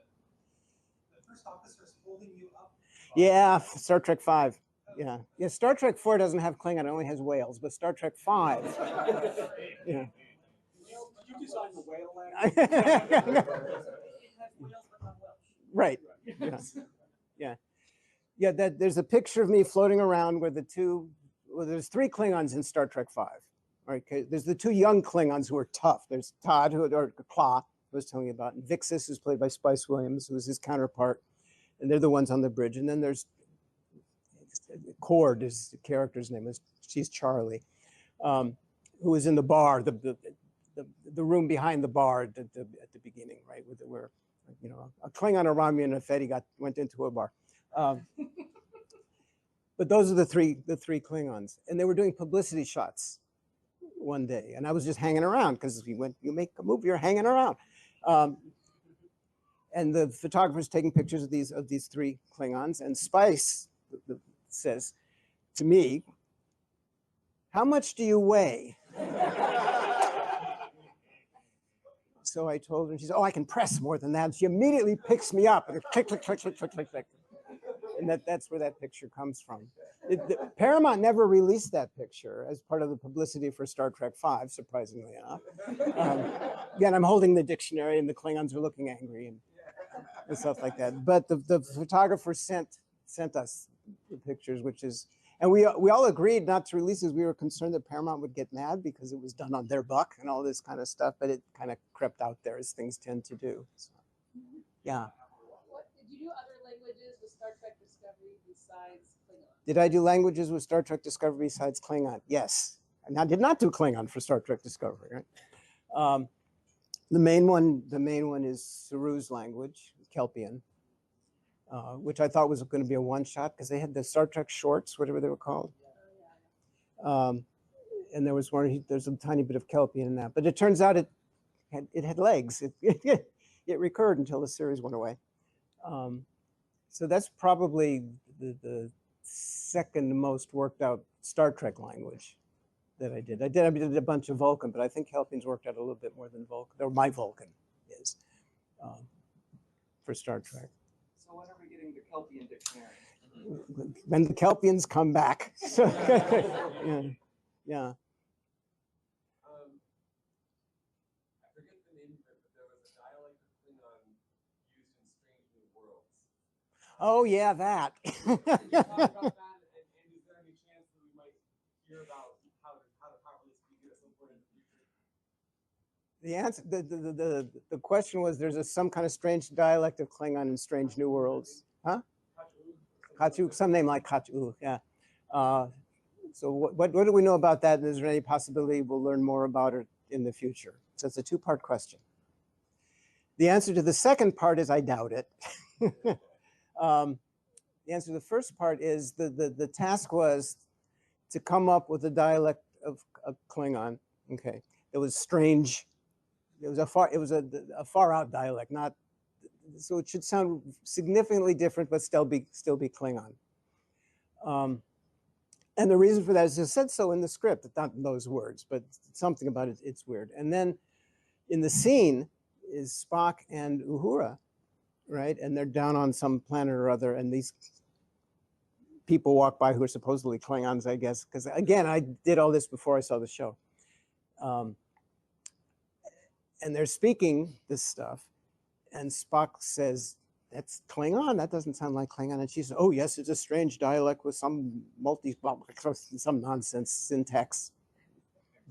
[SPEAKER 8] first officer is holding you up.
[SPEAKER 2] Yeah, Star Trek 5. Yeah. Star Trek 4 doesn't have Klingon, it only has whales, but Star Trek 5. Yeah.
[SPEAKER 1] You designed the whale land.
[SPEAKER 2] Right. Yeah. There's a picture of me floating around where there's 3 Klingons in Star Trek 5. Right, there's the 2 young Klingons who are tough. There's Todd, or Claw, who I was telling you about, and Vixis, who's played by Spice Williams, who's his counterpart, and they're the ones on the bridge. And then there's Cord, is the character's name. She's Charlie, who is in the bar, the room behind the bar at the beginning, right, where a Klingon, a Romulan, and a Fedi went into a bar. But those are the three Klingons, and they were doing publicity shots one day, and I was just hanging around because you make a movie, you're hanging around, and the photographer's taking pictures of these 3 Klingons, and Spice says to me, "How much do you weigh?" So I told her, she said, "Oh, I can press more than that." And she immediately picks me up, and click, click, click, click, click, click, click. And that's where that picture comes from. Paramount never released that picture as part of the publicity for Star Trek V, surprisingly enough. Again, I'm holding the dictionary and the Klingons are looking angry and stuff like that. But the photographer sent us the pictures, and we all agreed not to release it. We were concerned that Paramount would get mad because it was done on their buck and all this kind of stuff, but it kind of crept out there as things tend to do. So, yeah.
[SPEAKER 9] Did you do other languages with Star Trek Discovery besides Klingon?
[SPEAKER 2] Did I do languages with Star Trek Discovery besides Klingon? Yes. And I did not do Klingon for Star Trek Discovery, right? The main one is Saru's language, Kelpian, which I thought was going to be a one-shot because they had the Star Trek shorts, whatever they were called. And there's a tiny bit of Kelpian in that, but it turns out it had legs. It recurred until the series went away. So that's probably the second most worked out Star Trek language that I did. I did a bunch of Vulcan, but I think Kelpian's worked out a little bit more than Vulcan, or my Vulcan is, for Star Trek.
[SPEAKER 8] So when are we getting the Kelpian dictionary?
[SPEAKER 2] When the Kelpians come back. Yeah.
[SPEAKER 4] in that there was a dialect of Klingon used in Strange New Worlds.
[SPEAKER 2] Oh yeah, that.
[SPEAKER 4] Can you talk about that, and is there any chance that we might hear about how to properly speak it at some point in the future?
[SPEAKER 2] The answer, the question was, there's some kind of strange dialect of Klingon in Strange New Worlds, huh? Katu, some name like Katu, yeah. So what do we know about that? And is there any possibility we'll learn more about it in the future? So it's a two-part question. The answer to the second part is I doubt it. The answer to the first part is the task was to come up with a dialect of Klingon. Okay, it was strange. It was a far out dialect, not so it should sound significantly different, but still be Klingon. And the reason for that is it said so in the script, not in those words, but something about it, it's weird. And then in the scene is Spock and Uhura, right? And they're down on some planet or other, and these people walk by who are supposedly Klingons, I guess, because again, I did all this before I saw the show. And they're speaking this stuff, and Spock says, "That's Klingon. That doesn't sound like Klingon." And she says, "Oh yes, it's a strange dialect with some some nonsense syntax,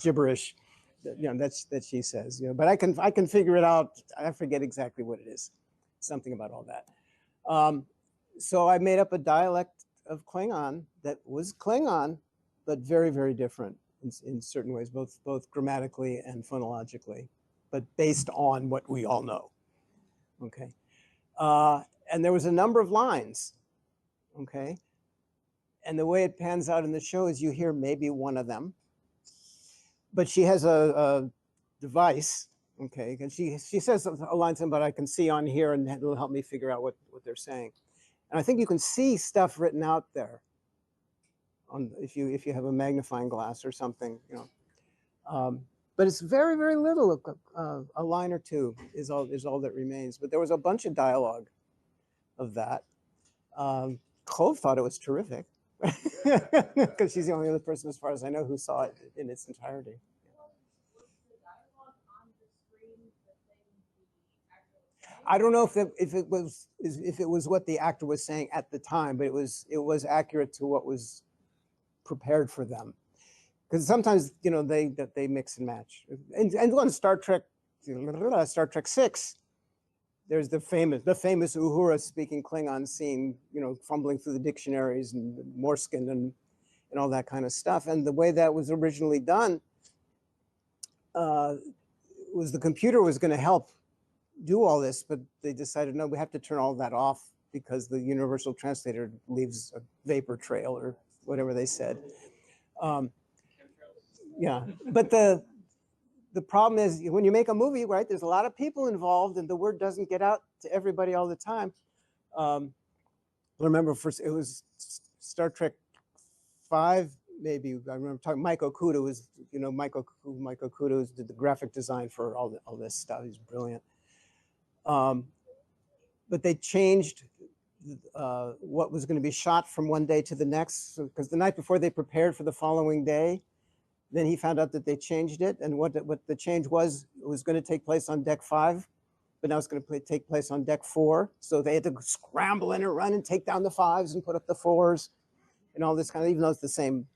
[SPEAKER 2] gibberish." You know, that she says. You know, but I can figure it out. I forget exactly what it is. Something about all that. So I made up a dialect of Klingon that was Klingon, but very, very different in certain ways, both grammatically and phonologically, but based on what we all know. Okay. And there was a number of lines, okay? And the way it pans out in the show is you hear maybe one of them, but she has a device, okay? And she says a line something, but I can see on here and it'll help me figure out what they're saying. And I think you can see stuff written out there on if you have a magnifying glass or something, you know. But it's very, very little. A line or two is all that remains. But there was a bunch of dialogue of that. Clove thought it was terrific because she's the only other person, as far as I know, who saw it in its entirety. I don't know if it was what the actor was saying at the time, but it was accurate to what was prepared for them. Because sometimes, you know, they mix and match. And on Star Trek 6, there's the famous Uhura speaking Klingon scene, you know, fumbling through the dictionaries and Morskin and all that kind of stuff. And the way that was originally done was the computer was going to help do all this, but they decided, no, we have to turn all that off because the universal translator leaves a vapor trail or whatever they said. Yeah, but the problem is when you make a movie, right, there's a lot of people involved and the word doesn't get out to everybody all the time. I remember first, it was Star Trek 5, maybe. I remember talking, Mike Okuda was, you know, Mike Okuda did the graphic design for all this stuff. He's brilliant. But they changed what was going to be shot from one day to the next, because the night before they prepared for the following day. Then he found out that they changed it, and what the change was, it was going to take place on deck 5, but now it's going to take place on deck 4. So they had to scramble in and run and take down the 5s and put up the 4s, and all this kind of, even though it's the same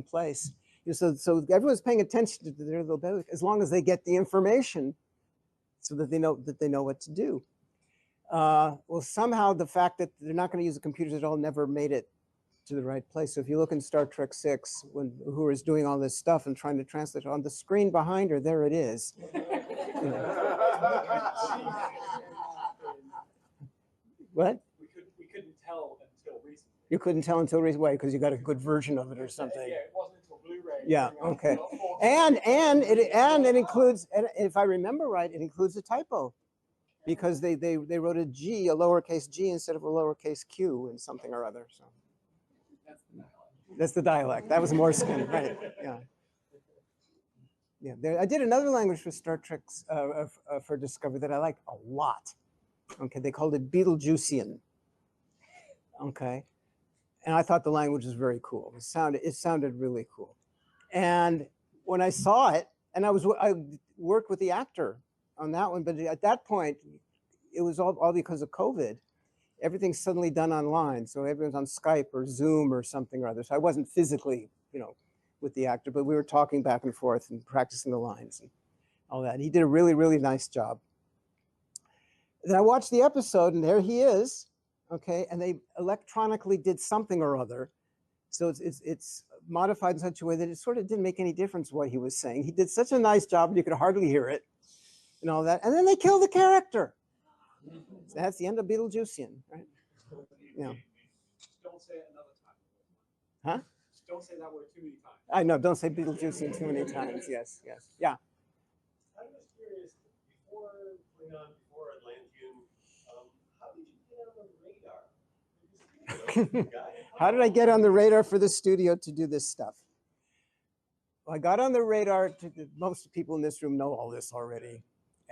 [SPEAKER 2] place. You know, so everyone's paying attention to their little bit, as long as they get the information, so that they know what to do. Well, somehow the fact that they're not going to use the computers at all never made it to the right place. So if you look in Star Trek 6, when Uhura is doing all this stuff and trying to translate on the screen behind her, there it is. You know. What?
[SPEAKER 1] We couldn't tell until recently.
[SPEAKER 2] You couldn't tell until recently because you got a good version of it or something.
[SPEAKER 1] Yeah, it wasn't until Blu-ray.
[SPEAKER 2] Yeah. Okay. And it includes, and if I remember right, it includes a typo, because they wrote a G, a lowercase g, instead of a lowercase q in something or other. So. That's the dialect. That was Morskin, right? Yeah. Yeah. I did another language for Star Trek for Discovery that I liked a lot. Okay, they called it Betelgeusian. Okay, and I thought the language was very cool. It sounded really cool. And when I saw it, and I worked with the actor on that one. But at that point, it was all because of COVID. Everything's suddenly done online. So everyone's on Skype or Zoom or something or other. So I wasn't physically, with the actor, but we were talking back and forth and practicing the lines and all that. And he did a really, really nice job. Then I watched the episode and there he is, okay? And they electronically did something or other. So it's modified in such a way that it sort of didn't make any difference what he was saying. He did such a nice job, you could hardly hear it and all that. And then they killed the character. So that's the end of Beetlejuicean, right? Yeah.
[SPEAKER 1] Don't say it another time.
[SPEAKER 2] Huh?
[SPEAKER 1] Don't say that word too many times.
[SPEAKER 2] I know, don't say Beetlejuicean too many times. Yes, yes. Yeah.
[SPEAKER 4] I'm just curious, before Klingon, before Atlantean, how did you get on the radar?
[SPEAKER 2] How did I get on the radar for the studio to do this stuff? Well, I got on the radar, most people in this room know all this already,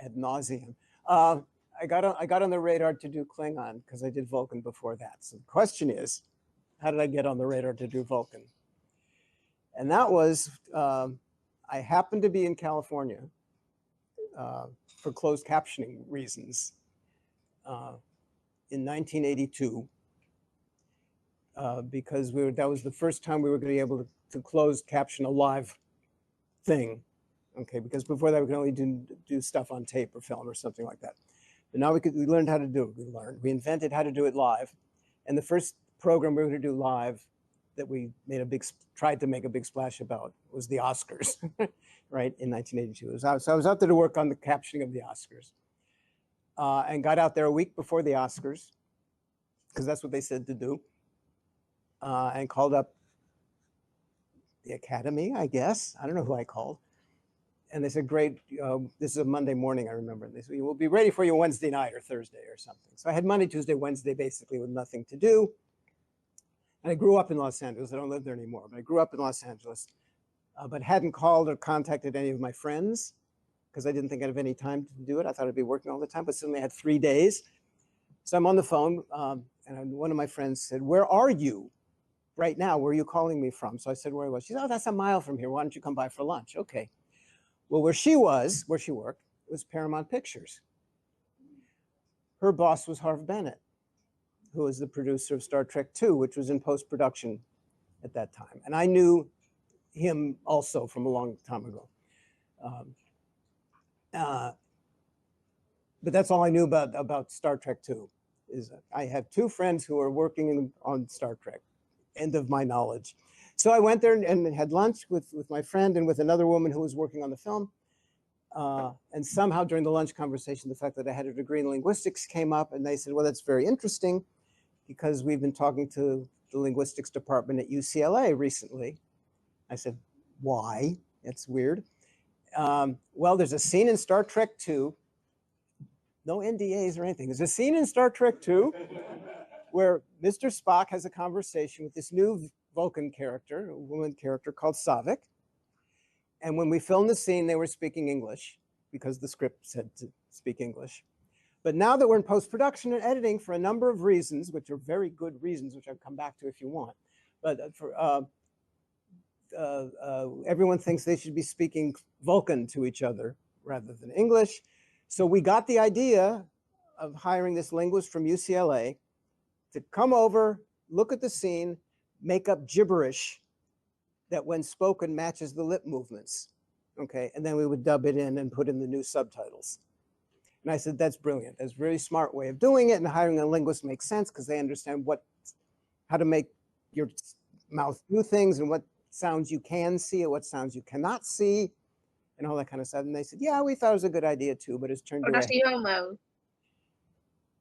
[SPEAKER 2] ad nauseum. I got on the radar to do Klingon because I did Vulcan before that. So the question is, how did I get on the radar to do Vulcan? And that was, I happened to be in California for closed captioning reasons in 1982 because that was the first time we were going to be able to closed caption a live thing. Okay, because before that we could only do stuff on tape or film or something like that. But now we learned how to do it. We invented how to do it live. And the first program we were going to do live that we tried to make a big splash about was the Oscars, right, in 1982. So I was out there to work on the captioning of the Oscars and got out there a week before the Oscars because that's what they said to do and called up the Academy, I guess. I don't know who I called. And they said, great, this is a Monday morning, I remember. And they said, we'll be ready for you Wednesday night or Thursday or something. So I had Monday, Tuesday, Wednesday, basically with nothing to do. And I grew up in Los Angeles. I don't live there anymore, but I grew up in Los Angeles, but hadn't called or contacted any of my friends because I didn't think I'd have any time to do it. I thought I'd be working all the time, but suddenly I had 3 days. So I'm on the phone, and one of my friends said, where are you right now? Where are you calling me from? So I said where I was. She said, oh, that's a mile from here. Why don't you come by for lunch? Okay. Well, where she worked, was Paramount Pictures. Her boss was Harve Bennett, who was the producer of Star Trek II, which was in post-production at that time. And I knew him also from a long time ago. But that's all I knew about Star Trek II, is I have 2 friends who are working on Star Trek, end of my knowledge. So I went there and had lunch with my friend and with another woman who was working on the film. And somehow during the lunch conversation, the fact that I had a degree in linguistics came up, and they said, well, that's very interesting because we've been talking to the linguistics department at UCLA recently. I said, why? It's weird. Well, there's a scene in Star Trek II, no NDAs or anything. There's a scene in Star Trek II where Mr. Spock has a conversation with this new Vulcan character, a woman character called Savik. And when we filmed the scene, they were speaking English because the script said to speak English. But now that we're in post-production and editing for a number of reasons, which are very good reasons, which I'll come back to if you want, but everyone thinks they should be speaking Vulcan to each other rather than English. So we got the idea of hiring this linguist from UCLA to come over, look at the scene, make up gibberish that when spoken matches the lip movements, okay? And then we would dub it in and put in the new subtitles. And I said, that's brilliant. That's a really smart way of doing it, and hiring a linguist makes sense because they understand how to make your mouth do things and what sounds you can see and what sounds you cannot see and all that kind of stuff. And they said, yeah, we thought it was a good idea too, but it's turned around.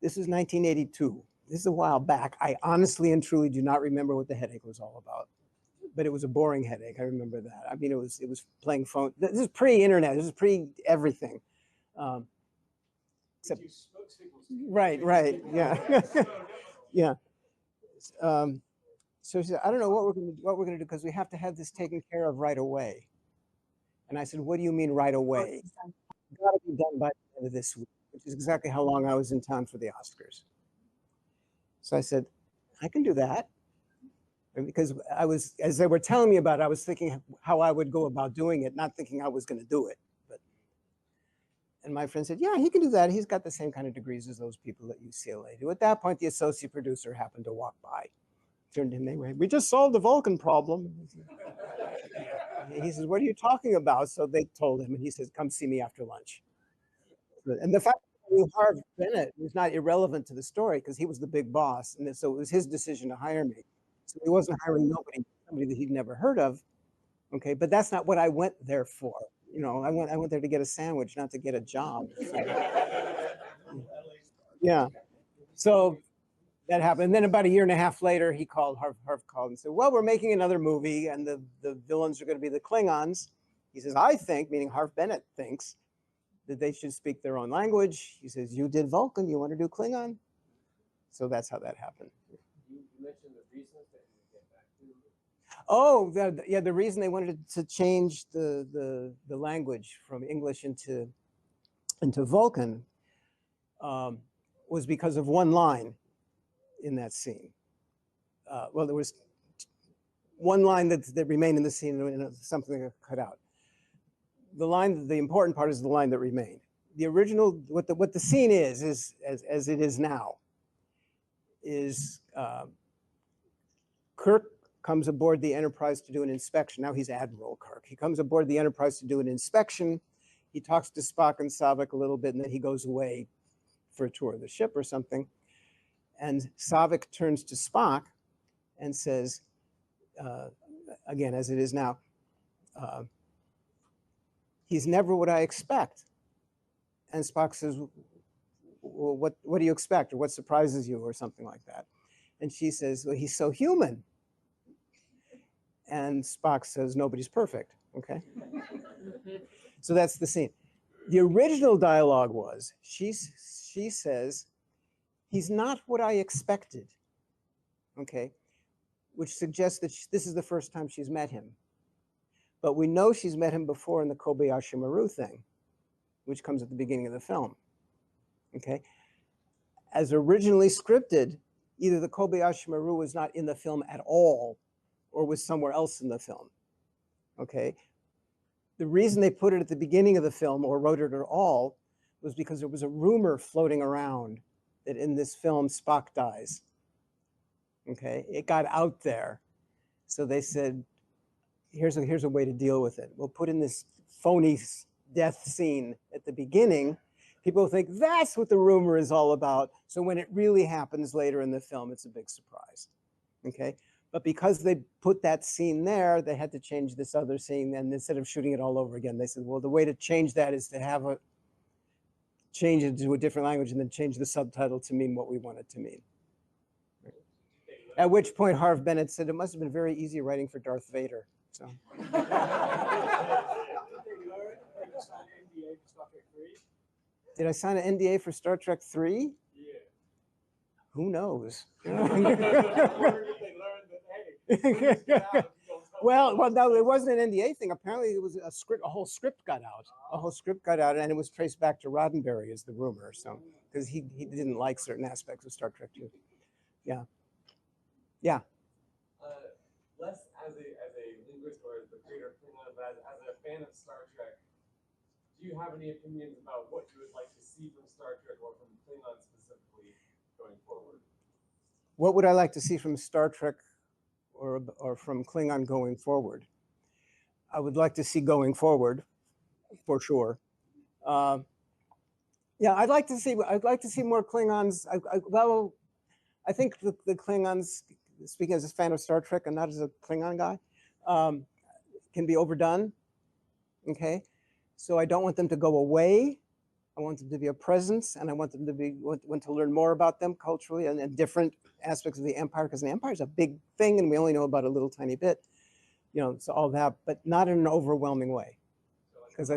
[SPEAKER 2] This is 1982. This is a while back. I honestly and truly do not remember what the headache was all about. But it was a boring headache. I remember that. I mean, it was playing phone. This is pre-internet. This is pre-everything. Except, right, yeah, yeah. So she said, I don't know what we're gonna do because we have to have this taken care of right away. And I said, what do you mean right away? It's got to be done by the end of this week, which is exactly how long I was in town for the Oscars. So I said, I can do that. Because as they were telling me about it, I was thinking how I would go about doing it, not thinking I was going to do it. And my friend said, yeah, he can do that. He's got the same kind of degrees as those people at UCLA do. At that point, the associate producer happened to walk by. Turned in, they went, we just solved the Vulcan problem. He says, what are you talking about? So they told him, and he says, come see me after lunch. And the fact that Harv Bennett was not irrelevant to the story because he was the big boss. And so it was his decision to hire me. So he wasn't hiring somebody that he'd never heard of. Okay, but that's not what I went there for. You know, I went there to get a sandwich, not to get a job. Yeah. So that happened. And then about a year and a half later, he called, Harv called and said, well, we're making another movie and the villains are going to be the Klingons. He says, I think, meaning Harv Bennett thinks, that they should speak their own language. He says, you did Vulcan, you want to do Klingon? So that's how that happened.
[SPEAKER 4] You mentioned the reasons that you get back to.
[SPEAKER 2] Oh, yeah, the reason they wanted to change the language from English into Vulcan was because of one line in that scene. Well, there was one line that remained in the scene and something that cut out. The important part is the line that remained. The original, what the scene is as it is now, is Kirk comes aboard the Enterprise to do an inspection. Now he's Admiral Kirk. He comes aboard the Enterprise to do an inspection. He talks to Spock and Saavik a little bit, and then he goes away for a tour of the ship or something. And Saavik turns to Spock and says, again, as it is now, he's never what I expect. And Spock says, well, what do you expect? Or what surprises you? Or something like that. And she says, well, he's so human. And Spock says, nobody's perfect, okay? So that's the scene. The original dialogue was, she says, he's not what I expected, okay? Which suggests that this is the first time she's met him. But we know she's met him before in the Kobayashi Maru thing, which comes at the beginning of the film, okay? As originally scripted, either the Kobayashi Maru was not in the film at all or was somewhere else in the film, okay? The reason they put it at the beginning of the film or wrote it at all was because there was a rumor floating around that in this film Spock dies, okay? It got out there. So they said, here's a way to deal with it. We'll put in this phony death scene at the beginning. People think that's what the rumor is all about. So when it really happens later in the film, it's a big surprise, okay? But because they put that scene there, they had to change this other scene. And instead of shooting it all over again, they said, well, the way to change that is to change it to a different language and then change the subtitle to mean what we want it to mean. At which point Harv Bennett said, it must have been very easy writing for Darth Vader. So. Did I sign an NDA for Star Trek 3?
[SPEAKER 1] Yeah.
[SPEAKER 2] Who knows?
[SPEAKER 1] Well,
[SPEAKER 2] no, it wasn't an NDA thing. Apparently, it was a script. A whole script got out. A whole script got out, and it was traced back to Roddenberry, is the rumor. So, because he didn't like certain aspects of Star Trek 2. Yeah. Yeah.
[SPEAKER 4] Less as a linguist or as the creator of Klingon, but as a fan of Star Trek, do you have any opinions about what you would like to see from Star Trek or from Klingon specifically going forward?
[SPEAKER 2] What would I like to see from Star Trek or from Klingon going forward? I would like to see going forward, for sure. Yeah, I'd like to see more Klingons. Well, I think the Klingons, speaking as a fan of Star Trek and not as a Klingon guy, can be overdone. Okay, so I don't want them to go away. I want them to be a presence, and I want them to want to learn more about them culturally and different aspects of the empire, because the empire is a big thing, and we only know about a little tiny bit. You know, so all that, but not in an overwhelming way. Because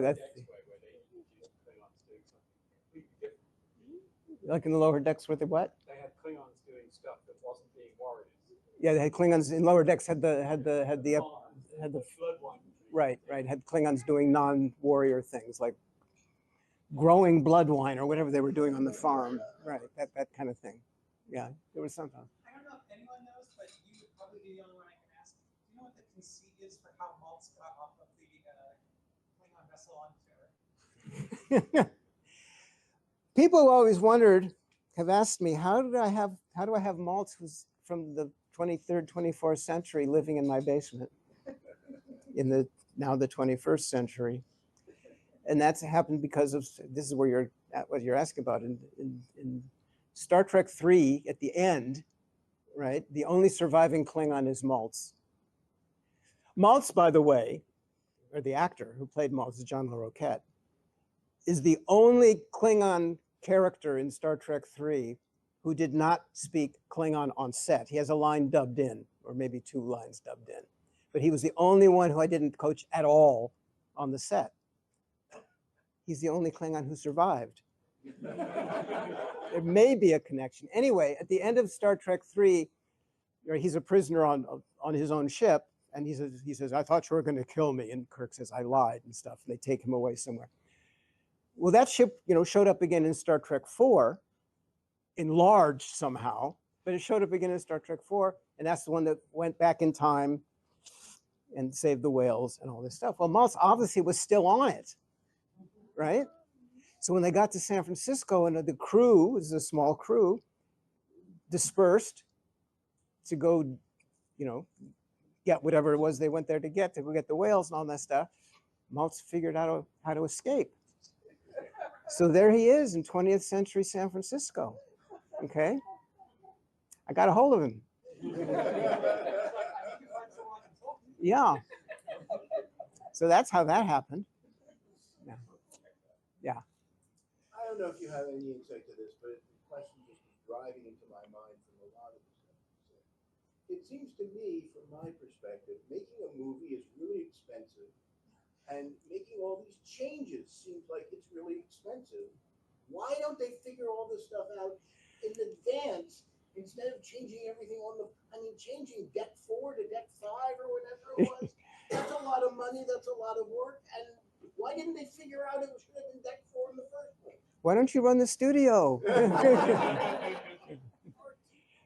[SPEAKER 2] like in the lower decks, where they what?
[SPEAKER 1] They had Klingons doing stuff that wasn't being warriors.
[SPEAKER 2] Yeah, they had Klingons in lower decks. Had the
[SPEAKER 1] blood one.
[SPEAKER 2] Right. Had Klingons doing non-warrior things like growing blood wine or whatever they were doing on the farm. Right. That kind of thing. Yeah, there was something.
[SPEAKER 8] I don't know if anyone knows, but you would probably be the only one I can ask. Do you know what the conceit is for how Maltz got off of the Klingon vessel on Terra?
[SPEAKER 2] people always wondered, have asked me, how do I have Maltz who's from the 23rd, 24th century living in my basement in the now the 21st century? And that's happened because of, this is where you're at, what you're asking about. In Star Trek 3, at the end, right, the only surviving Klingon is Maltz. Maltz, by the way, or the actor who played Maltz, John LaRoquette, is the only Klingon character in Star Trek 3 who did not speak Klingon on set. He has a line dubbed in, or maybe 2 lines dubbed in. But he was the only one who I didn't coach at all on the set. He's the only Klingon who survived. There may be a connection. Anyway, at the end of Star Trek 3, he's a prisoner on his own ship, and he says, I thought you were going to kill me. And Kirk says, I lied and stuff. And they take him away somewhere. Well, that ship, showed up again in Star Trek 4, enlarged somehow, but it showed up again in Star Trek 4, and that's the one that went back in time and saved the whales and all this stuff. Well, Maltz obviously was still on it, right? So when they got to San Francisco, and the crew, this is a small crew, dispersed to go, get whatever it was they went there to go get the whales and all that stuff, Maltz figured out how to escape. So there he is in 20th century San Francisco, okay? I got a hold of him. Yeah. So that's how that happened. Yeah.
[SPEAKER 5] I don't know if you have any insight to this, but the question just is driving into my mind from a lot of the stuff you said. It seems to me, from my perspective, making a movie is really expensive, and making all these changes seems like it's really expensive. Why don't they figure all this stuff out in advance instead of changing everything changing deck 4 to deck 5 or whatever it was? That's a lot of money, that's a lot of work, and why didn't they figure out it should have been deck 4 in the first place?
[SPEAKER 2] Why don't you run the studio?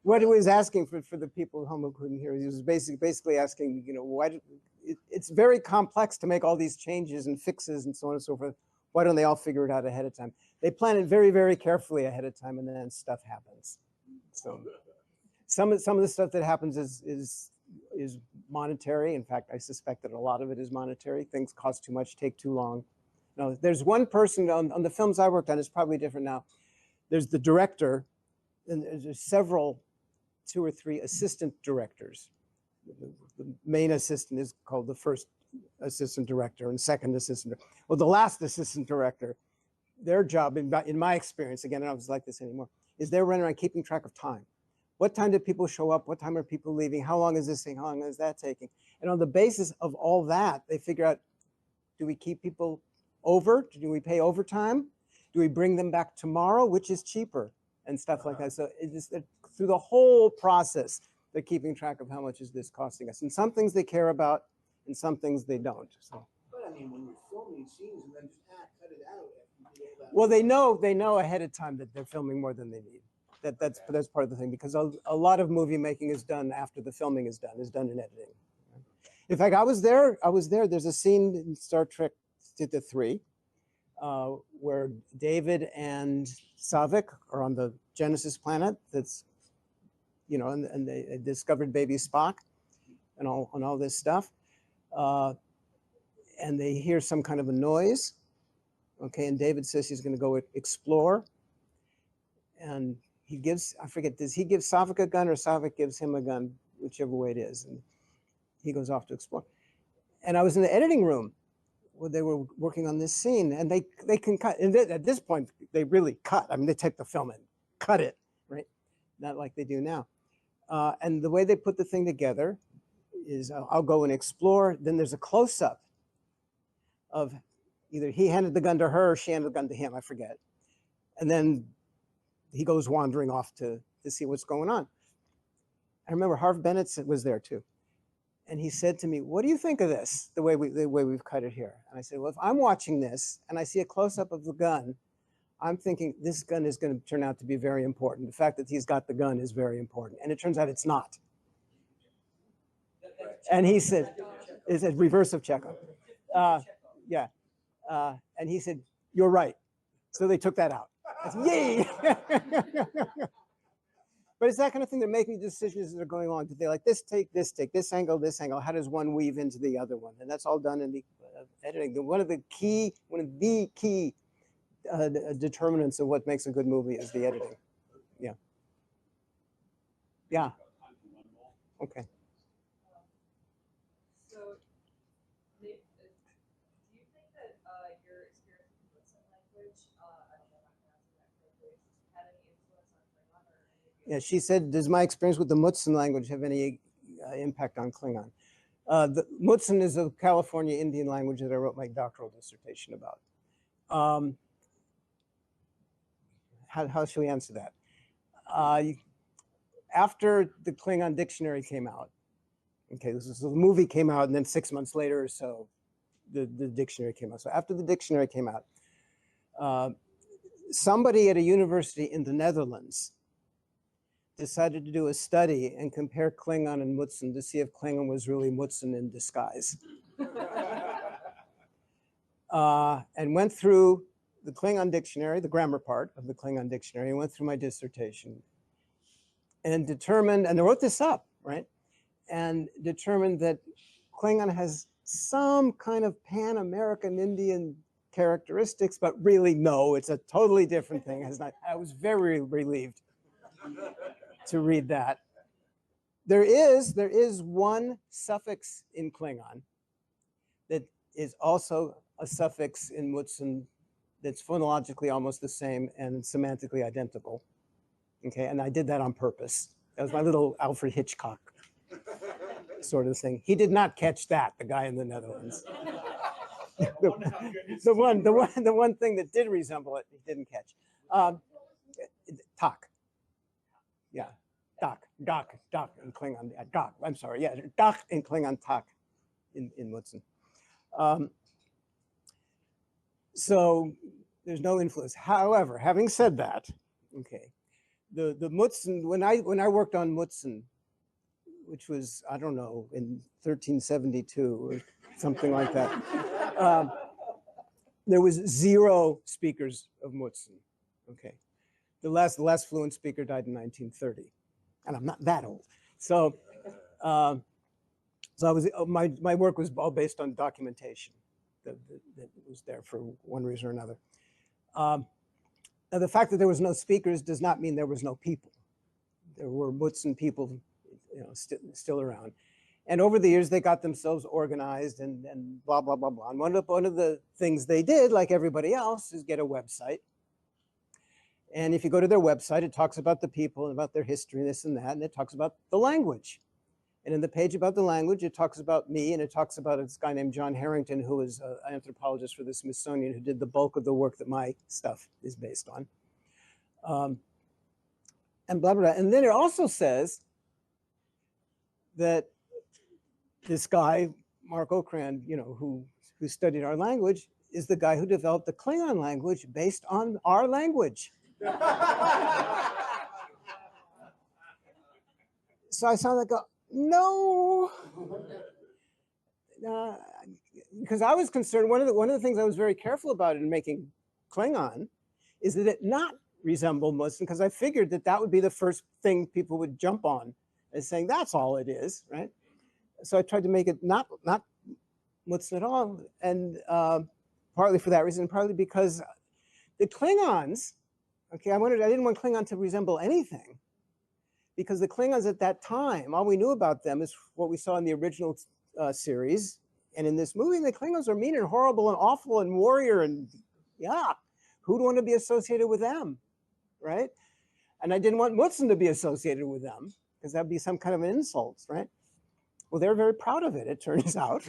[SPEAKER 2] What he was asking for the people at home who couldn't hear, he was basically asking, why it's very complex to make all these changes and fixes and so on and so forth. Why don't they all figure it out ahead of time? They plan it very, very carefully ahead of time, and then stuff happens. So some of the stuff that happens is monetary. In fact, I suspect that a lot of it is monetary. Things cost too much, take too long. No, there's one person on the films I worked on, it's probably different now. There's the director, and there's several, 2 or 3 assistant directors. The main assistant is called the first assistant director, and second assistant. Well, the last assistant director, their job, in my experience, again, I don't know if it's like this anymore, is they're running around keeping track of time. What time did people show up? What time are people leaving? How long is this thing? How long is that taking? And on the basis of all that, they figure out, do we keep people over? Do we pay overtime? Do we bring them back tomorrow? Which is cheaper? And stuff like that. So it's through the whole process, they're keeping track of how much is this costing us. And some things they care about, and some things they don't. So.
[SPEAKER 5] But I mean, when you're filming scenes and then just cut it out.
[SPEAKER 2] Well, they know ahead of time that they're filming more than they need. That's part of the thing, because a lot of movie making is done after the filming is done in editing. In fact, I was there. There's a scene in Star Trek 3 where David and Saavik are on the Genesis planet. That's, and they discovered baby Spock, and all this stuff. And they hear some kind of a noise. Okay, and David says he's going to go explore. And he gives, I forget, does he give Saavik a gun or Saavik gives him a gun, whichever way it is. And he goes off to explore. And I was in the editing room where they were working on this scene, and they can cut. And at this point, they really cut. I mean, they take the film and cut it, right? Not like they do now. And the way they put the thing together is I'll go and explore. Then there's a close-up of either he handed the gun to her or she handed the gun to him, I forget. And then he goes wandering off to see what's going on. I remember Harv Bennett was there too. And he said to me, what do you think of this, the way we've cut it here? And I said, well, if I'm watching this and I see a close-up of the gun, I'm thinking this gun is going to turn out to be very important. The fact that he's got the gun is very important. And it turns out it's not. And he said, it's a reverse of Chekhov. Yeah. And he said, you're right. So they took that out. That's yay! But it's that kind of thing. They're making decisions as they're going along. Do they like this take, this angle, this angle? How does one weave into the other one? And that's all done in the editing. One of the key determinants of what makes a good movie is the editing. Yeah. Yeah. Okay.
[SPEAKER 10] So, do you think that your experience with Muslim language, I don't know if I'm pronouncing that correctly, had any influence on Klingon or any of your?
[SPEAKER 2] Yeah, she said, does my experience with the Mutsun language have any impact on Klingon? The Mutsun is a California Indian language that I wrote my doctoral dissertation about. How should we answer that? After the Klingon dictionary came out, okay, the movie came out, and then 6 months later or so, the dictionary came out. So after the dictionary came out, somebody at a university in the Netherlands decided to do a study and compare Klingon and Mutsun to see if Klingon was really Mutsun in disguise. And went through the Klingon dictionary, the grammar part of the Klingon dictionary, and went through my dissertation and determined, and I wrote this up, right? And determined that Klingon has some kind of Pan-American Indian characteristics, but really no, it's a totally different thing. I was very relieved to read that. There is one suffix in Klingon that is also a suffix in Mutsun that's phonologically almost the same and semantically identical. Okay, and I did that on purpose. That was my little Alfred Hitchcock sort of thing. He did not catch that, the guy in the Netherlands. the one thing that did resemble it, he didn't catch. Tak. Yeah, Dak in Klingon. Dak, I'm sorry, yeah, Dak in Klingon, Tak in Mutsun. So there's no influence. However, having said that, okay, the Mutsun, when I worked on Mutsun, which was, I don't know, in 1372 or something like that, there was 0 speakers of Mutsun. Okay, the last fluent speaker died in 1930, and I'm not that old. So, I was my work was all based on documentation that was there for one reason or another. Now, the fact that there was no speakers does not mean there was no people. There were Mutsun people, still around. And over the years, they got themselves organized and blah, blah, blah, blah. And one of the things they did, like everybody else, is get a website. And if you go to their website, it talks about the people and about their history and this and that, and it talks about the language. And in the page about the language, it talks about me, and it talks about this guy named John Harrington, who is an anthropologist for the Smithsonian, who did the bulk of the work that my stuff is based on. And blah, blah, blah. And then it also says that this guy, Marc Okrand, who studied our language, is the guy who developed the Klingon language based on our language. So I saw that go, no, because I was concerned. One of the things I was very careful about in making Klingon is that it not resemble Mutsun, because I figured that would be the first thing people would jump on as saying that's all it is, right? So I tried to make it not Mutsun at all, and partly for that reason, partly because the Klingons. Okay, I didn't want Klingon to resemble anything, because the Klingons at that time, all we knew about them is what we saw in the original series. And in this movie, the Klingons are mean and horrible and awful and warrior and yeah, who'd want to be associated with them, right? And I didn't want Mutsun to be associated with them, because that'd be some kind of an insult, right? Well, they're very proud of it, it turns out.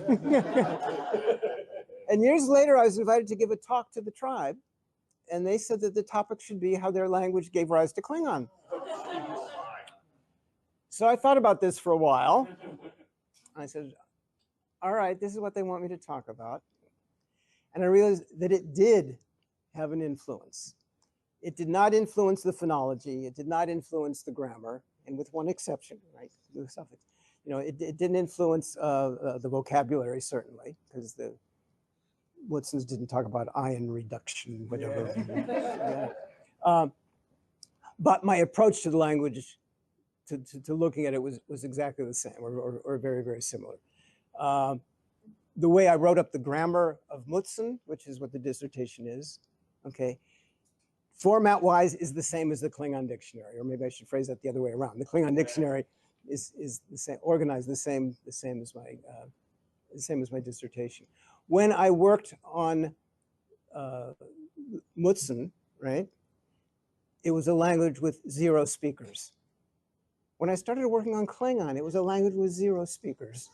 [SPEAKER 2] And years later, I was invited to give a talk to the tribe, and they said that the topic should be how their language gave rise to Klingon. So I thought about this for a while. I said, all right, this is what they want me to talk about. And I realized that it did have an influence. It did not influence the phonology. It did not influence the grammar, and with one exception, right? The suffix. It didn't influence the vocabulary, certainly, because the Mutsuns didn't talk about ion reduction, whatever. Yeah. But my approach to the language, to looking at it was exactly the same, or very, very similar. The way I wrote up the grammar of Mutsun, which is what the dissertation is, okay, format-wise is the same as the Klingon dictionary, or maybe I should phrase that the other way around. The Klingon dictionary is the same, organized the same as my dissertation. When I worked on Mutsun, right, it was a language with 0 speakers. When I started working on Klingon, it was a language with 0 speakers.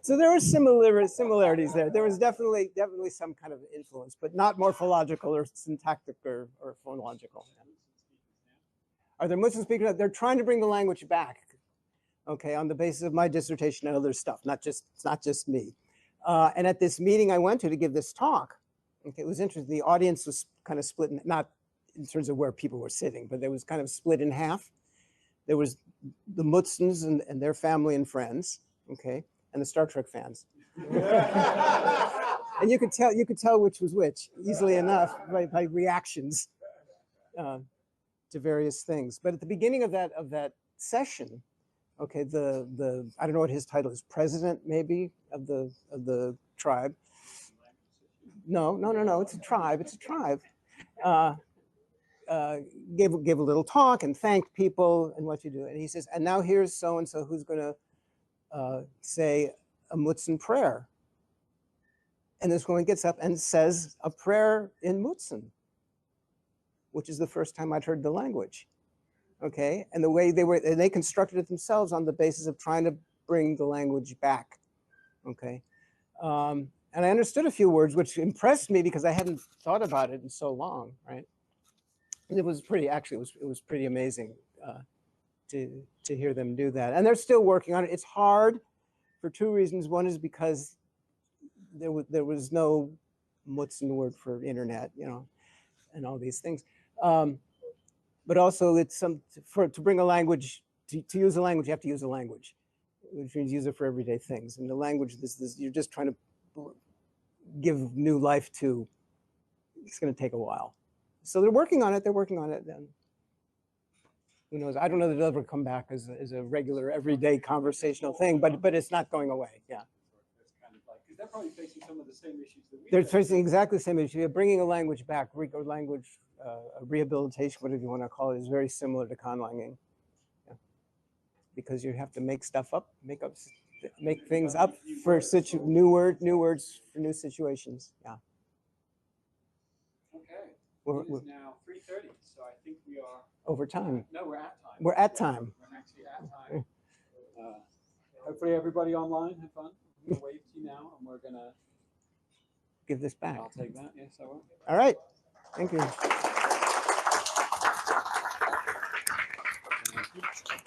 [SPEAKER 2] So there were similarities there. There was definitely some kind of influence, but not morphological or syntactic or phonological. Are there Muslim speakers? They're trying to bring the language back, okay, on the basis of my dissertation and other stuff. It's not just me. And at this meeting I went to give this talk, okay, it was interesting. The audience was kind of split, not in terms of where people were sitting, but there was kind of split in half. There was the Mutsuns and their family and friends, okay, and the Star Trek fans. And you could tell which was which easily enough by reactions to various things. But at the beginning of that session, okay, the I don't know what his title is, president maybe of the tribe. No, it's a tribe. It's a tribe. Gave a little talk and thanked people and what you do. And he says, and now here's so-and-so who's going to say a Mutsun prayer. And this woman gets up and says a prayer in Mutsun, which is the first time I'd heard the language. Okay, and the way they constructed it themselves on the basis of trying to bring the language back. Okay, and I understood a few words, which impressed me because I hadn't thought about it in so long, right? And it was pretty, actually, it was pretty amazing to hear them do that. And they're still working on it. It's hard for 2 reasons. One is because there was no Mutsun word for internet, you know, and all these things. But also it's to bring a language, to use a language, you have to use a language, which means use it for everyday things. And the language, you're just trying to give new life to, it's going to take a while. So they're working on it. Then who knows? I don't know that it'll ever come back as a regular, everyday conversational thing, but it's not going away. Yeah.
[SPEAKER 1] It's kind of like, because they're probably facing some of the same issues that we
[SPEAKER 2] They're
[SPEAKER 1] face.
[SPEAKER 2] facing exactly the same issue. They're bringing a language back, language rehabilitation, whatever you want to call it, is very similar to conlanging. Yeah. Because you have to make stuff up, make things up for new words for new situations. Yeah.
[SPEAKER 1] Okay.
[SPEAKER 2] We're
[SPEAKER 1] It is now 3:30, so I think we are
[SPEAKER 2] over time.
[SPEAKER 1] No, we're at time.
[SPEAKER 2] We're at time.
[SPEAKER 1] We're actually at time. Hopefully everybody online had fun. I'm gonna wave to you now, and we're gonna
[SPEAKER 2] Give this back.
[SPEAKER 1] I'll take that. Yes, I will.
[SPEAKER 2] All right. Thank you.
[SPEAKER 1] Thank you.